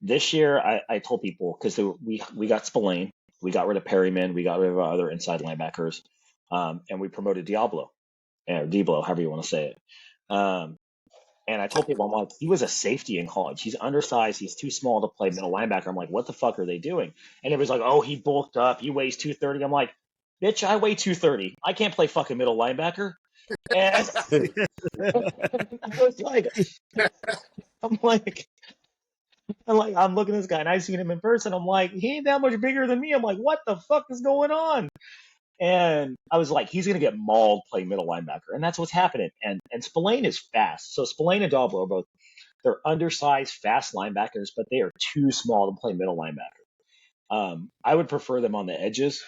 This year, I told people, because we got Spillane, we got rid of Perryman, we got rid of our other inside linebackers, and we promoted Diablo, or Diblo, however you want to say it. And I told people, I'm like, he was a safety in college. He's undersized. He's too small to play middle linebacker. I'm like, what the fuck are they doing? And it was like, oh, he bulked up. He weighs 230. I'm like, bitch, I weigh 230. I can't play fucking middle linebacker. And I was like, I'm like, I'm looking at this guy, and I've seen him in person. I'm like, he ain't that much bigger than me. I'm like, what the fuck is going on? And I was like, he's gonna get mauled playing middle linebacker, and that's what's happening. And Spillane is fast. So Spillane and Doblo are both They're undersized, fast linebackers, but they are too small to play middle linebacker. I would prefer them on the edges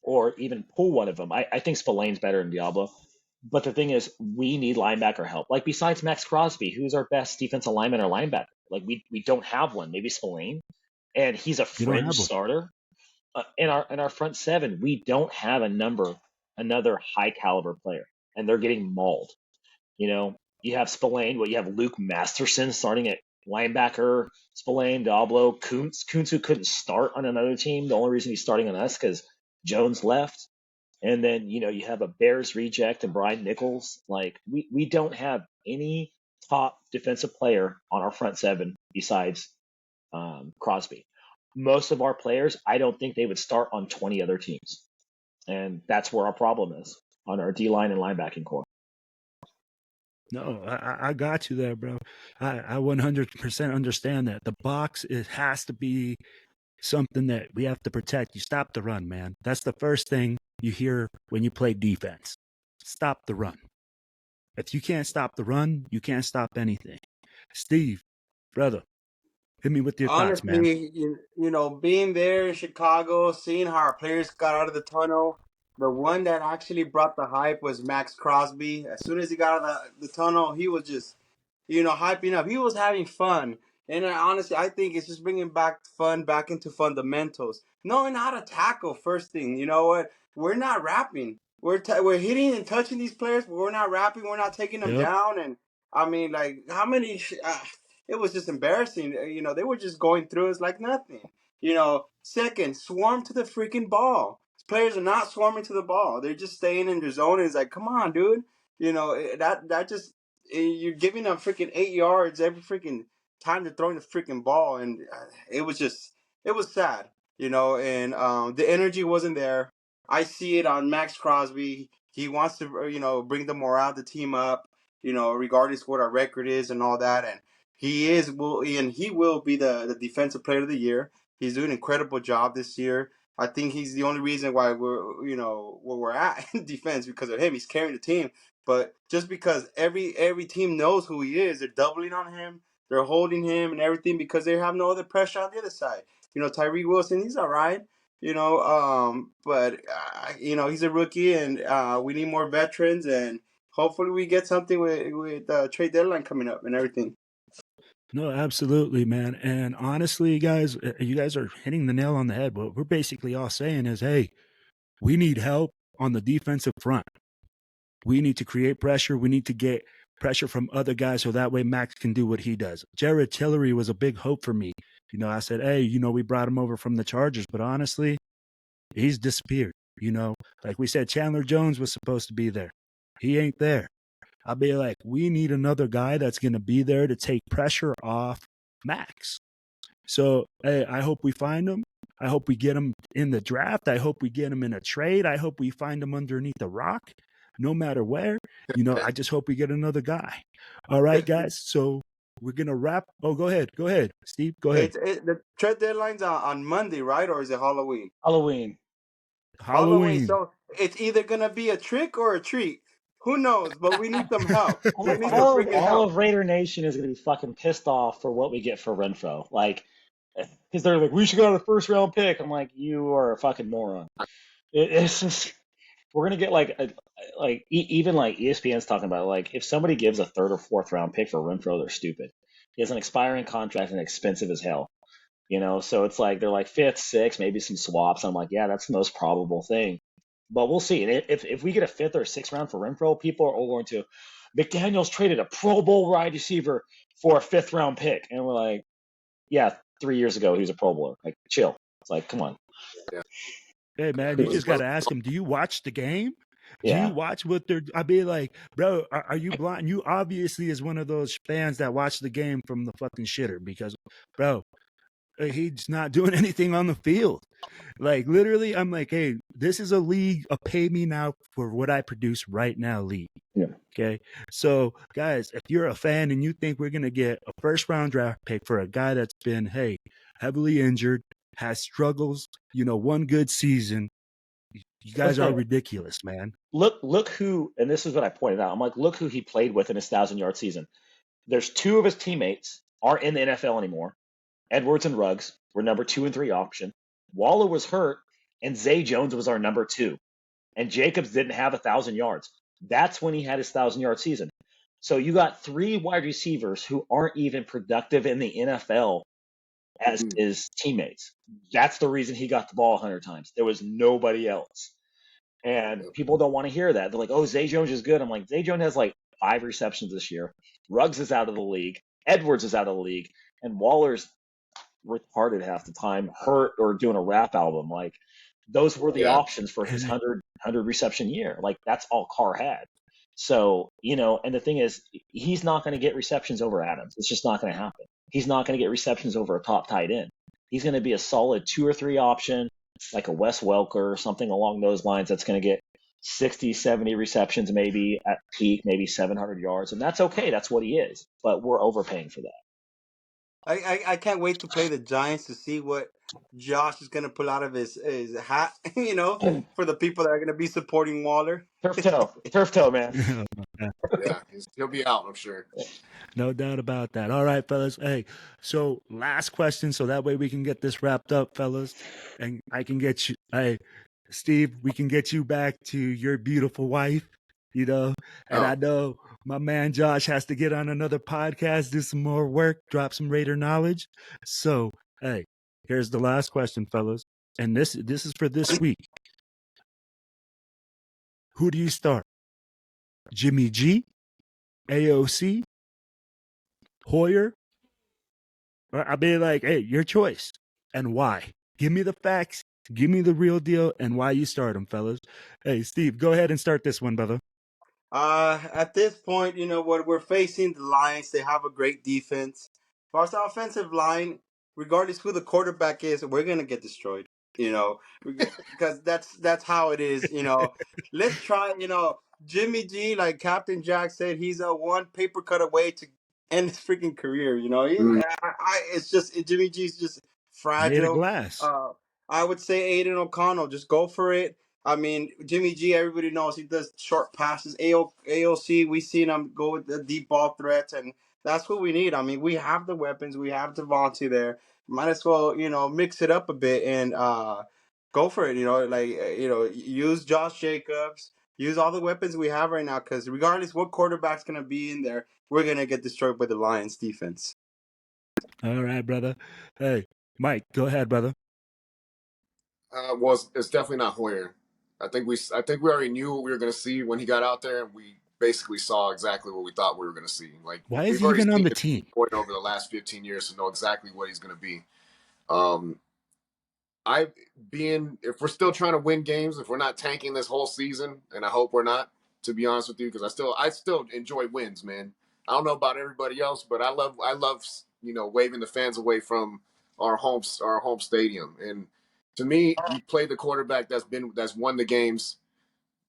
or even pull one of them. I think Spillane's better than Diablo. But the thing is, we need linebacker help. Like, besides Max Crosby, who's our best defensive lineman or linebacker? Like, we don't have one. Maybe Spillane. And he's a You don't fringe have one. starter. In our front seven, we don't have another high caliber player. And they're getting mauled. You know, you have Spillane, you have Luke Masterson starting at linebacker, Spillane, Diablo, Kuntz, who couldn't start on another team. The only reason he's starting on us because Jones left. And then, you know, you have a Bears reject and Brian Nichols. Like, we don't have any top defensive player on our front seven besides Crosby. Most of our players, I don't think they would start on 20 other teams. And that's where our problem is on our D-line and linebacking core. No, I got you there, bro. I 100% understand that. The box, it has to be something that we have to protect. You stop the run, man. That's the first thing you hear when you play defense. Stop the run. If you can't stop the run, you can't stop anything. Steve, brother, hit me with your thoughts, man. Honestly, you know, being there in Chicago, seeing how our players got out of the tunnel, the one that actually brought the hype was Max Crosby. As soon as he got out of the tunnel, he was just, you know, hyping up. He was having fun. And honestly, I think it's just bringing back fun back into fundamentals. Knowing how to tackle first thing. You know what? We're not rapping. We're hitting and touching these players, but we're not rapping. We're not taking them down. And I mean, like, how many... it was just embarrassing. You know, they were just going through us like nothing. You know, second, swarm to the freaking ball. Players are not swarming to the ball. They're just staying in their zone. And it's like, come on, dude. You know, that just, you're giving them freaking 8 yards every freaking time they're throwing the freaking ball. And it was sad, you know, and the energy wasn't there. I see it on Max Crosby. He wants to, you know, bring the morale of the team up, you know, regardless of what our record is and all that. And he will be the defensive player of the year. He's doing an incredible job this year. I think he's the only reason why we're, you know, where we're at in defense because of him. He's carrying the team. But just because every team knows who he is, they're doubling on him, they're holding him and everything because they have no other pressure on the other side. You know, Tyreek Wilson, he's all right. You know, but you know, he's a rookie, and we need more veterans, and hopefully we get something with trade deadline coming up and everything. No, absolutely, man. And honestly, guys, you guys are hitting the nail on the head. What we're basically all saying is, hey, we need help on the defensive front. We need to create pressure. We need to get pressure from other guys so that way Max can do what he does. Jared Tillery was a big hope for me. You know, I said, hey, you know, we brought him over from the Chargers, but honestly, he's disappeared. You know, like we said, Chandler Jones was supposed to be there. He ain't there. I'll be like, we need another guy that's going to be there to take pressure off Max. So, hey, I hope we find him. I hope we get him in the draft. I hope we get him in a trade. I hope we find him underneath a rock, no matter where. You know, I just hope we get another guy. All right, guys. So we're going to wrap. Oh, go ahead. Go ahead, Steve. Go ahead. The trade deadline's on Monday, right? Or is it Halloween? Halloween. So it's either going to be a trick or a treat. Who knows? But we need some help. We need some freaking help. All of Raider Nation is going to be fucking pissed off for what we get for Renfrow. Like, because they're like, we should go to the first round pick. I'm like, you are a fucking moron. It's just, we're going to get even like ESPN's talking about it. Like, if somebody gives a third or fourth round pick for Renfrow, they're stupid. He has an expiring contract and expensive as hell. You know, so it's like, they're like fifth, sixth, maybe some swaps. I'm like, yeah, that's the most probable thing. But we'll see. And if we get a fifth or sixth round for Renfrow, people are all going to, McDaniels traded a Pro Bowl wide receiver for a fifth round pick. And we're like, yeah, 3 years ago, he was a Pro Bowler. Like, chill. It's like, come on. Yeah. Hey, man, you just got to ask him, do you watch the game? Do you watch what they're... I'd be like, bro, are you blind? You obviously is one of those fans that watch the game from the fucking shitter because, bro, he's not doing anything on the field. Like, literally, I'm like, hey, this is a league, a pay me now for what I produce right now league. Yeah. Okay. So, guys, if you're a fan and you think we're going to get a first round draft pick for a guy that's been, hey, heavily injured, has struggles, you know, one good season, you guys are ridiculous, man. Look who, and this is what I pointed out. I'm like, look who he played with in his 1,000-yard season. There's two of his teammates aren't in the NFL anymore. Edwards and Ruggs were number 2 and 3 option. Waller was hurt, and Zay Jones was our number 2. And Jacobs didn't have 1,000 yards. That's when he had his 1,000-yard season. So you got 3 wide receivers who aren't even productive in the NFL as his teammates. That's the reason he got the ball 100 times. There was nobody else. And people don't want to hear that. They're like, oh, Zay Jones is good. I'm like, Zay Jones has like 5 receptions this year. Ruggs is out of the league. Edwards is out of the league. And Waller's retarded half the time, hurt or doing a rap album. Like, those were the options for his 100 reception year. Like, that's all Carr had. So, and the thing is, he's not going to get receptions over Adams. It's just not going to happen. He's not going to get receptions over a top tight end. He's going to be a solid 2 or 3 option, like a Wes Welker or something along those lines that's going to get 60, 70 receptions, maybe at peak, maybe 700 yards. And that's okay. That's what he is. But we're overpaying for that. I can't wait to play the Giants to see what Josh is going to pull out of his hat, for the people that are going to be supporting Waller. Turf toe, man. Yeah, he'll be out, I'm sure. No doubt about that. All right, fellas. Hey, so last question, so that way we can get this wrapped up, fellas, and I can get you. Hey, Steve, we can get you back to your beautiful wife. And I know my man Josh has to get on another podcast, do some more work, drop some Raider knowledge. So, hey, here's the last question, fellas, and this is for this week. Who do you start? Jimmy G, AOC, Hoyer? I mean, like, hey, your choice. And why? Give me the facts. Give me the real deal and why you start them, fellas. Hey, Steve, go ahead and start this one, brother. At this point, what we're facing the Lions. They have a great defense. For our offensive line, regardless who the quarterback is, we're gonna get destroyed. Because that's how it is. Let's try. Jimmy G, like Captain Jack said, he's a one paper cut away to end his freaking career. It's just Jimmy G's just Made of fragile. glass. I would say Aiden O'Connell, just go for it. I mean, Jimmy G, everybody knows he does short passes. AOC, we seen him go with the deep ball threats, and that's what we need. I mean, we have the weapons. We have Devontae there. Might as well, mix it up a bit and go for it. Use Josh Jacobs. Use all the weapons we have right now, because regardless what quarterback's going to be in there, we're going to get destroyed by the Lions defense. All right, brother. Hey, Mike, go ahead, brother. Well, it's definitely not Hoyer. I think we already knew what we were going to see when he got out there, and we basically saw exactly what we thought we were going to see. Like, why is he even on the team? Over the last 15 years to know exactly what he's going to be. If we're still trying to win games, if we're not tanking this whole season, and I hope we're not, to be honest with you, because I still enjoy wins, man. I don't know about everybody else, but I love waving the fans away from our home stadium. And to me, you play the quarterback that's won the games.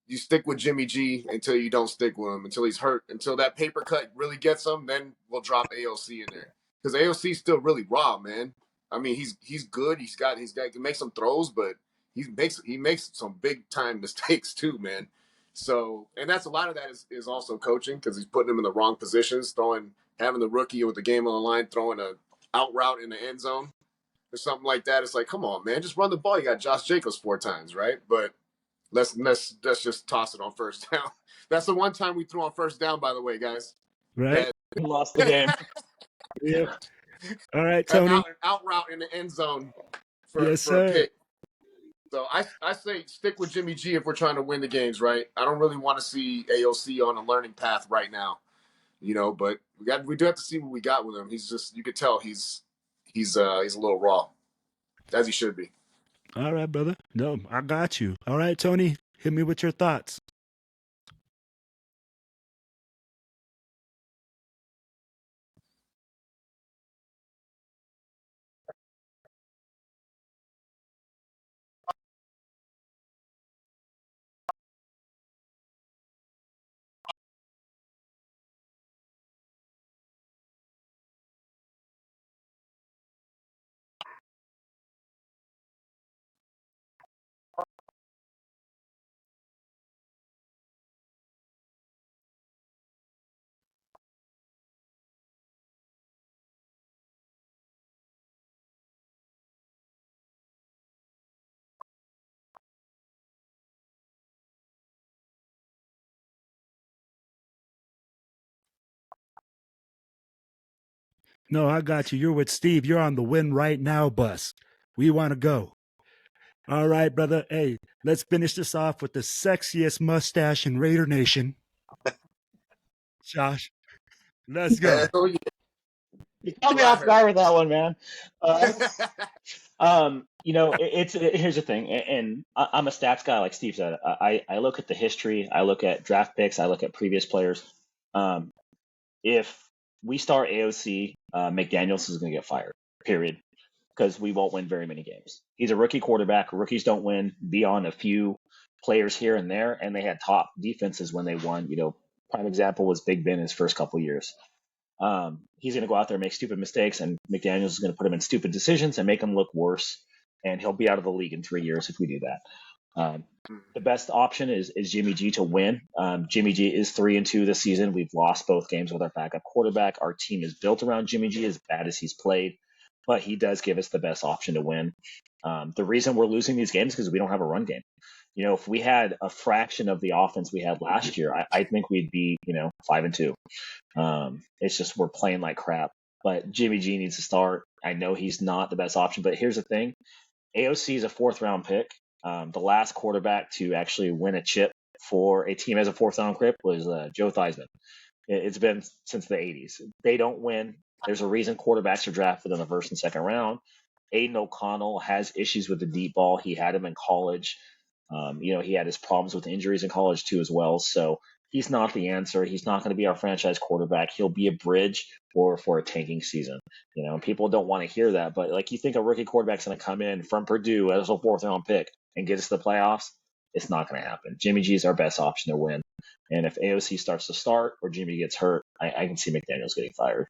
You stick with Jimmy G until you don't stick with him, until he's hurt, until that paper cut really gets him. Then we'll drop AOC in there, because AOC's still really raw, man. I mean, he's good. He can make some throws, but he makes some big time mistakes too, man. So, and that's a lot of that is also coaching, because he's putting him in the wrong positions, having the rookie with the game on the line, throwing a out route in the end zone or something like that. It's like, come on, man, just run the ball. You got Josh Jacobs 4 times, right? But let's just toss it on first down. That's the one time we threw on first down, by the way, guys. Right? We lost the game. Yep. All right, Tony. An out route in the end zone for sir. a pick. So I say stick with Jimmy G if we're trying to win the games, right? I don't really want to see AOC on a learning path right now, but we do have to see what we got with him. He's just, you could tell he's a little raw, as he should be. All right, brother. No, I got you. All right, Tony, hit me with your thoughts. No, I got you. You're with Steve. You're on the Win Right Now bus. We want to go. All right, brother. Hey, let's finish this off with the sexiest mustache in Raider Nation. Josh, let's go. Hell yeah. You caught me off guard with that one, man. Here's the thing, and I'm a stats guy, like Steve said. I look at the history, I look at draft picks, I look at previous players. If we start AOC, McDaniels is going to get fired, period, because we won't win very many games. He's a rookie quarterback. Rookies don't win beyond a few players here and there, and they had top defenses when they won. Prime example was Big Ben his first couple years. He's going to go out there and make stupid mistakes, and McDaniels is going to put him in stupid decisions and make him look worse, and he'll be out of the league in 3 years if we do that. The best option is Jimmy G to win. Jimmy G is 3-2 this season. We've lost both games with our backup quarterback. Our team is built around Jimmy G, as bad as he's played, but he does give us the best option to win. The reason we're losing these games is because we don't have a run game. If we had a fraction of the offense we had last year, I think we'd be 5-2. It's just we're playing like crap. But Jimmy G needs to start. I know he's not the best option, but here's the thing. AOC is a 4th-round pick. The last quarterback to actually win a chip for a team as a 4th-round pick was Joe Theismann. It's been since the 80s. They don't win. There's a reason quarterbacks are drafted in the 1st and 2nd round. Aiden O'Connell has issues with the deep ball. He had him in college. He had his problems with injuries in college too as well. So he's not the answer. He's not going to be our franchise quarterback. He'll be a bridge for a tanking season. People don't want to hear that, but you think a rookie quarterback's going to come in from Purdue as a 4th-round pick and get us to the playoffs? It's not going to happen. Jimmy G is our best option to win. And if AOC starts to start or Jimmy gets hurt, I can see McDaniels getting fired.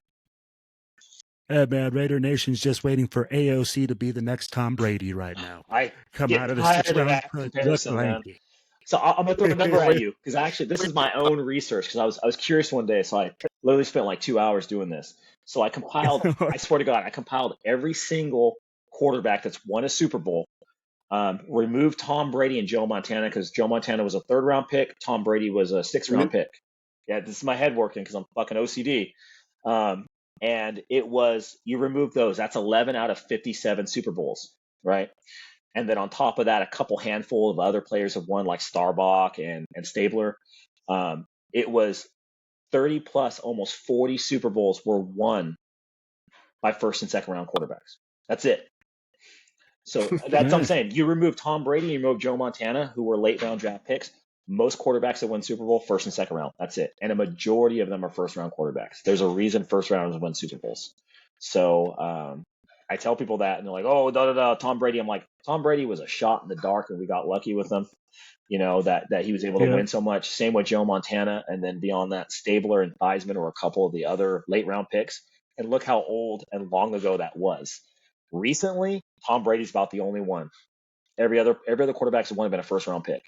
Hey, man, Raider Nation's just waiting for AOC to be the next Tom Brady right now. I come get out of the tired 6th of round. that comparison, man. So I'm gonna throw a number at you because actually this is my own research because I was curious one day, so I literally spent like 2 hours doing this. So I compiled. I swear to God, I compiled every single quarterback that's won a Super Bowl. Removed Tom Brady and Joe Montana because Joe Montana was a 3rd-round pick. Tom Brady was a 6th-round pick. Yeah, this is my head working because I'm fucking OCD. And it was, you remove those, that's 11 out of 57 Super Bowls, right? And then on top of that, a couple handful of other players have won, like Starbuck and Stabler. It was 30 plus, almost 40 Super Bowls were won by 1st and 2nd round quarterbacks. That's it. So that's what I'm saying. You remove Tom Brady, you remove Joe Montana, who were late round draft picks. Most quarterbacks that win Super Bowl 1st and 2nd round. That's it. And a majority of them are 1st-round quarterbacks. There's a reason 1st rounders win Super Bowls. So I tell people that, and they're like, "Oh, Tom Brady." I'm like, Tom Brady was a shot in the dark, and we got lucky with him. That he was able to win so much. Same with Joe Montana, and then beyond that, Stabler and Theismann were a couple of the other late-round picks. And look how old and long ago that was. Recently, Tom Brady's about the only one. Every other quarterback's only been a 1st-round pick.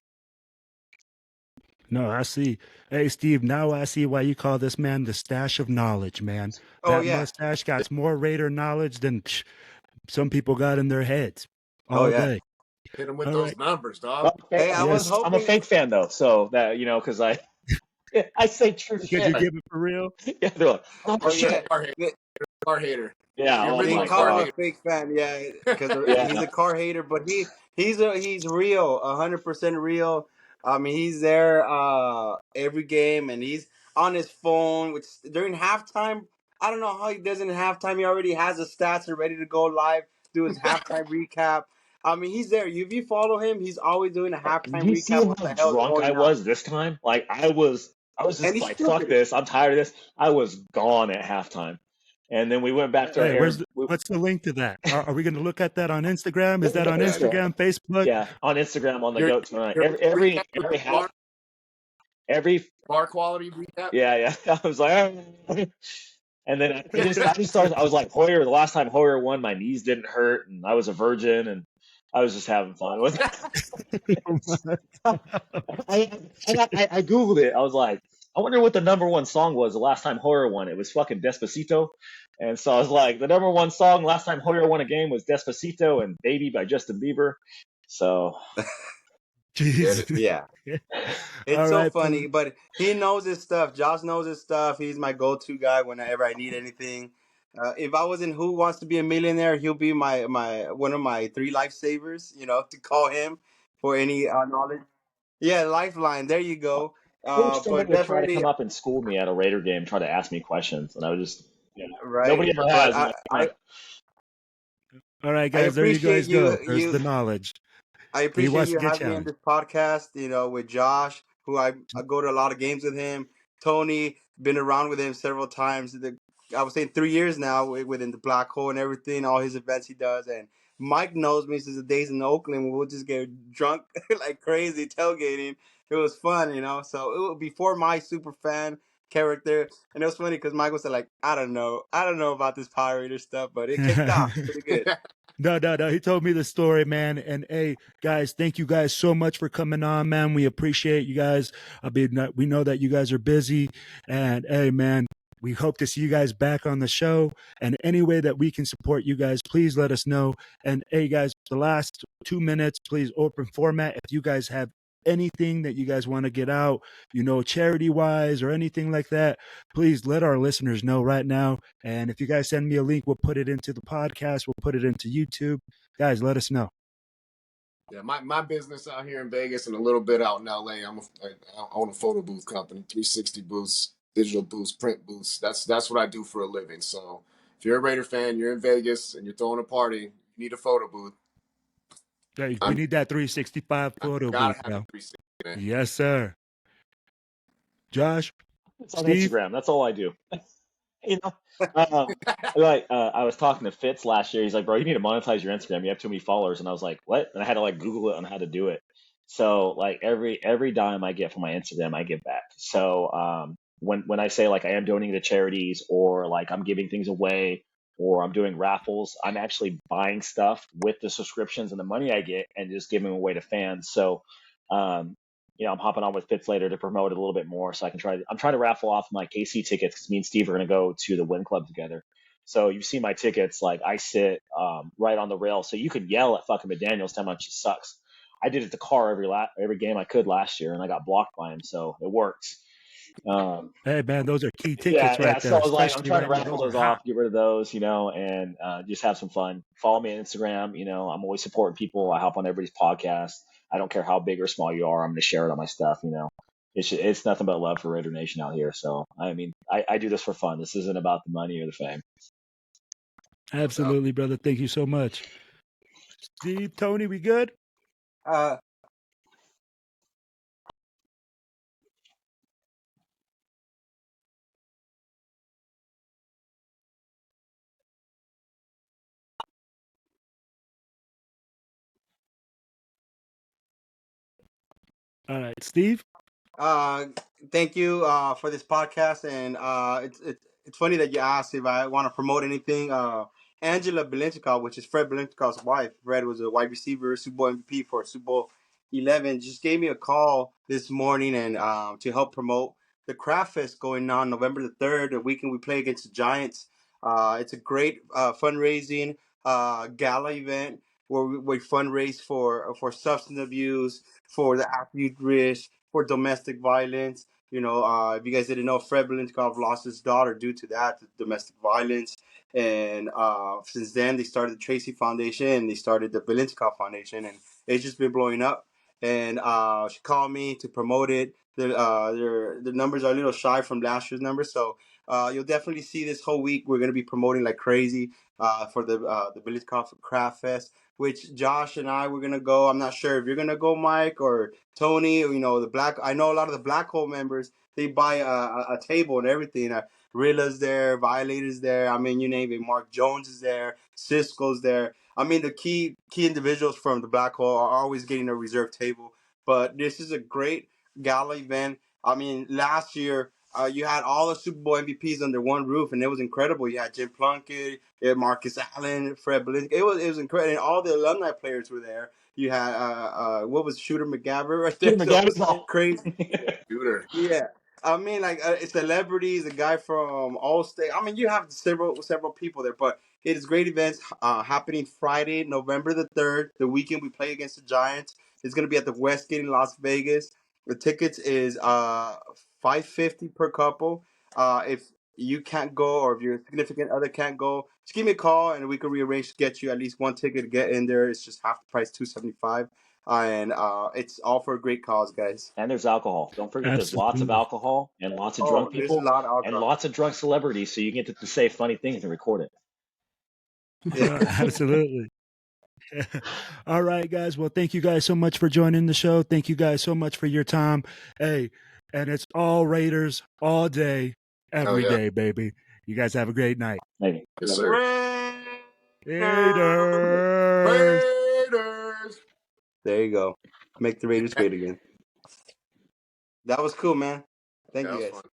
No, I see. Hey, Steve, now I see why you call this man the stash of knowledge, man. That mustache got more Raider knowledge than some people got in their heads all day. Hit him with those numbers, dog. Okay. Hey, I'm a fake fan, though, so that, because I say true shit. Could you give it for real? Yeah, they're like, oh, shit. Car hater. Yeah, they call him a fake fan, because he's a car hater, but he's real, 100% real. I mean, he's there every game, and he's on his phone. Which during halftime, I don't know how he does in halftime. He already has the stats and ready to go live, do his halftime recap. I mean, he's there. If you follow him, he's always doing a halftime recap. See how drunk I was this time? Like I was just like, fuck this. I'm tired of this. I was gone at halftime. And then we went back to what's the link to that? Are we going to look at that on Instagram? Is that on Instagram, Facebook? Yeah, on Instagram on the goat tonight. Every bar quality recap. Yeah. I was like, and then I just started. I was like, Hoyer. The last time Hoyer won, my knees didn't hurt, and I was a virgin, and I was just having fun with it. I googled it. I was like, I wonder what the #1 song was the last time Hoyer won. It was fucking Despacito. And so I was like, the #1 song last time Hoyer won a game was Despacito and Baby by Justin Bieber. So. Jeez. Yeah. It's so funny, but he knows his stuff. Josh knows his stuff. He's my go-to guy whenever I need anything. If I was in Who Wants to Be a Millionaire, he'll be my one of my three lifesavers. You know, to call him for any knowledge. Yeah, Lifeline. There you go. I wish But somebody would try to definitely come up and school me at a Raider game, try to ask me questions, and I would just, right. nobody ever But has. I'm like, come on. All right, I guys, there you appreciate guys go. you There's the knowledge. I He appreciate wants to you get having me in challenged. this podcast, with Josh, who I go to a lot of games with him. Tony, been around with him several times. I was saying 3 years now within the Black Hole and everything, all his events he does. And Mike knows me since the days in Oakland. We'll just get drunk like crazy, tailgating. It was fun, So it was before my super fan character. And it was funny because Mike was like, I don't know about this Power Raider stuff, but it kicked off pretty good. No. He told me the story, man. And hey, guys, thank you guys so much for coming on, man. We appreciate you guys. We know that you guys are busy. And hey, man, we hope to see you guys back on the show. And any way that we can support you guys, please let us know. And hey, guys, the last 2 minutes, please open format. If you guys have anything that you guys want to get out, charity wise or anything like that, please let our listeners know right now. And if you guys send me a link, we'll put it into the podcast. We'll put it into YouTube. Guys, let us know. Yeah, my business out here in Vegas and a little bit out in LA. I own a photo booth company, 360 booths, digital booths, print booths. That's what I do for a living. So if you're a Raider fan, you're in Vegas, and you're throwing a party, you need a photo booth. We need that 365 photo Gotta booth have now. a 360, man. Yes, sir. Josh, It's on Steve. Instagram. That's all I do. I was talking to Fitz last year. He's like, bro, you need to monetize your Instagram. You have too many followers. And I was like, what? And I had to Google it on how to do it. So every dime I get from my Instagram, I give back. So when I say I am donating to charities, or I'm giving things away, or I'm doing raffles, I'm actually buying stuff with the subscriptions and the money I get and just giving away to fans. So um, I'm hopping on with Fitz later to promote it a little bit more, so I can I'm trying to raffle off my KC tickets because me and Steve are going to go to the Win Club together. So you see my tickets, I sit right on the rail, so you could yell at fucking McDaniels how much it sucks. I did it to Carr every game I could last year, and I got blocked by him, so it works. Hey, man, those are key Yeah, tickets right so there, I was like, I'm especially trying to right now. raffle Those are those off, hot. get rid of those, and just have some fun. Follow me on Instagram. I'm always supporting people. I hop on everybody's podcast. I don't care how big or small you are. I'm going to share it on my stuff. It's nothing but love for Raider Nation out here. So I do this for fun. This isn't about the money or the fame. Absolutely, brother. Thank you so much. Steve, Tony, we good? Uh, All right, Steve. Thank you for this podcast, and it's funny that you asked if I want to promote anything. Angela Belinchikov, which is Fred Belinchikov's wife. Fred was a wide receiver, Super Bowl MVP for Super Bowl 11. Just gave me a call this morning and to help promote the Craft Fest going on November the 3rd, the weekend we play against the Giants. It's a great fundraising gala event where we fundraise for substance abuse, for the athlete risk, for domestic violence. If you guys didn't know, Fred Belinchikov lost his daughter due to that, domestic violence. And since then, they started the Tracy Foundation and they started the Belinchikov Foundation, and it's just been blowing up. And she called me to promote it. The numbers are a little shy from last year's numbers, so you'll definitely see this whole week. We're gonna be promoting like crazy for the Belinchikov Craft Fest, which Josh and I were gonna go. I'm not sure if you're gonna go, Mike or Tony. The black. I know a lot of the Black Hole members. They buy a table and everything. Rilla's there, Violator's there. I mean, you name it. Mark Jones is there. Cisco's there. I mean, the key individuals from the Black Hole are always getting a reserve table. But this is a great gala event. I mean, last year you had all the Super Bowl MVPs under one roof, and it was incredible. You had Jim Plunkett, you had Marcus Allen, Fred Belinski. It was incredible, and all the alumni players were there. You had what was Shooter McGavin right there? Shooter So McGavin's all crazy. Shooter. Yeah. I mean, like celebrities, a guy from Allstate. I mean, you have several people there, but it is great events happening Friday, November the 3rd, the weekend we play against the Giants. It's gonna be at the Westgate in Las Vegas. The tickets is $550 per couple. If you can't go, or if your significant other can't go, just give me a call and we can rearrange to get you at least one ticket to get in there. It's just half the price, $275, and it's all for a great cause, guys. And there's alcohol. Don't forget, there's lots of Absolutely. alcohol and lots of Oh, drunk there's a people lot of and alcohol. lots of drunk celebrities, so you get to say funny things and record it. Absolutely. All right, guys. Well, thank you guys so much for joining the show. Thank you guys so much for your time. Hey, and it's all Raiders all day, every day, baby. You guys have a great night. Maybe. Yes, sir. Raiders. Raiders. There you go. Make the Raiders great again. That was cool, man. Thank That you was guys. fun.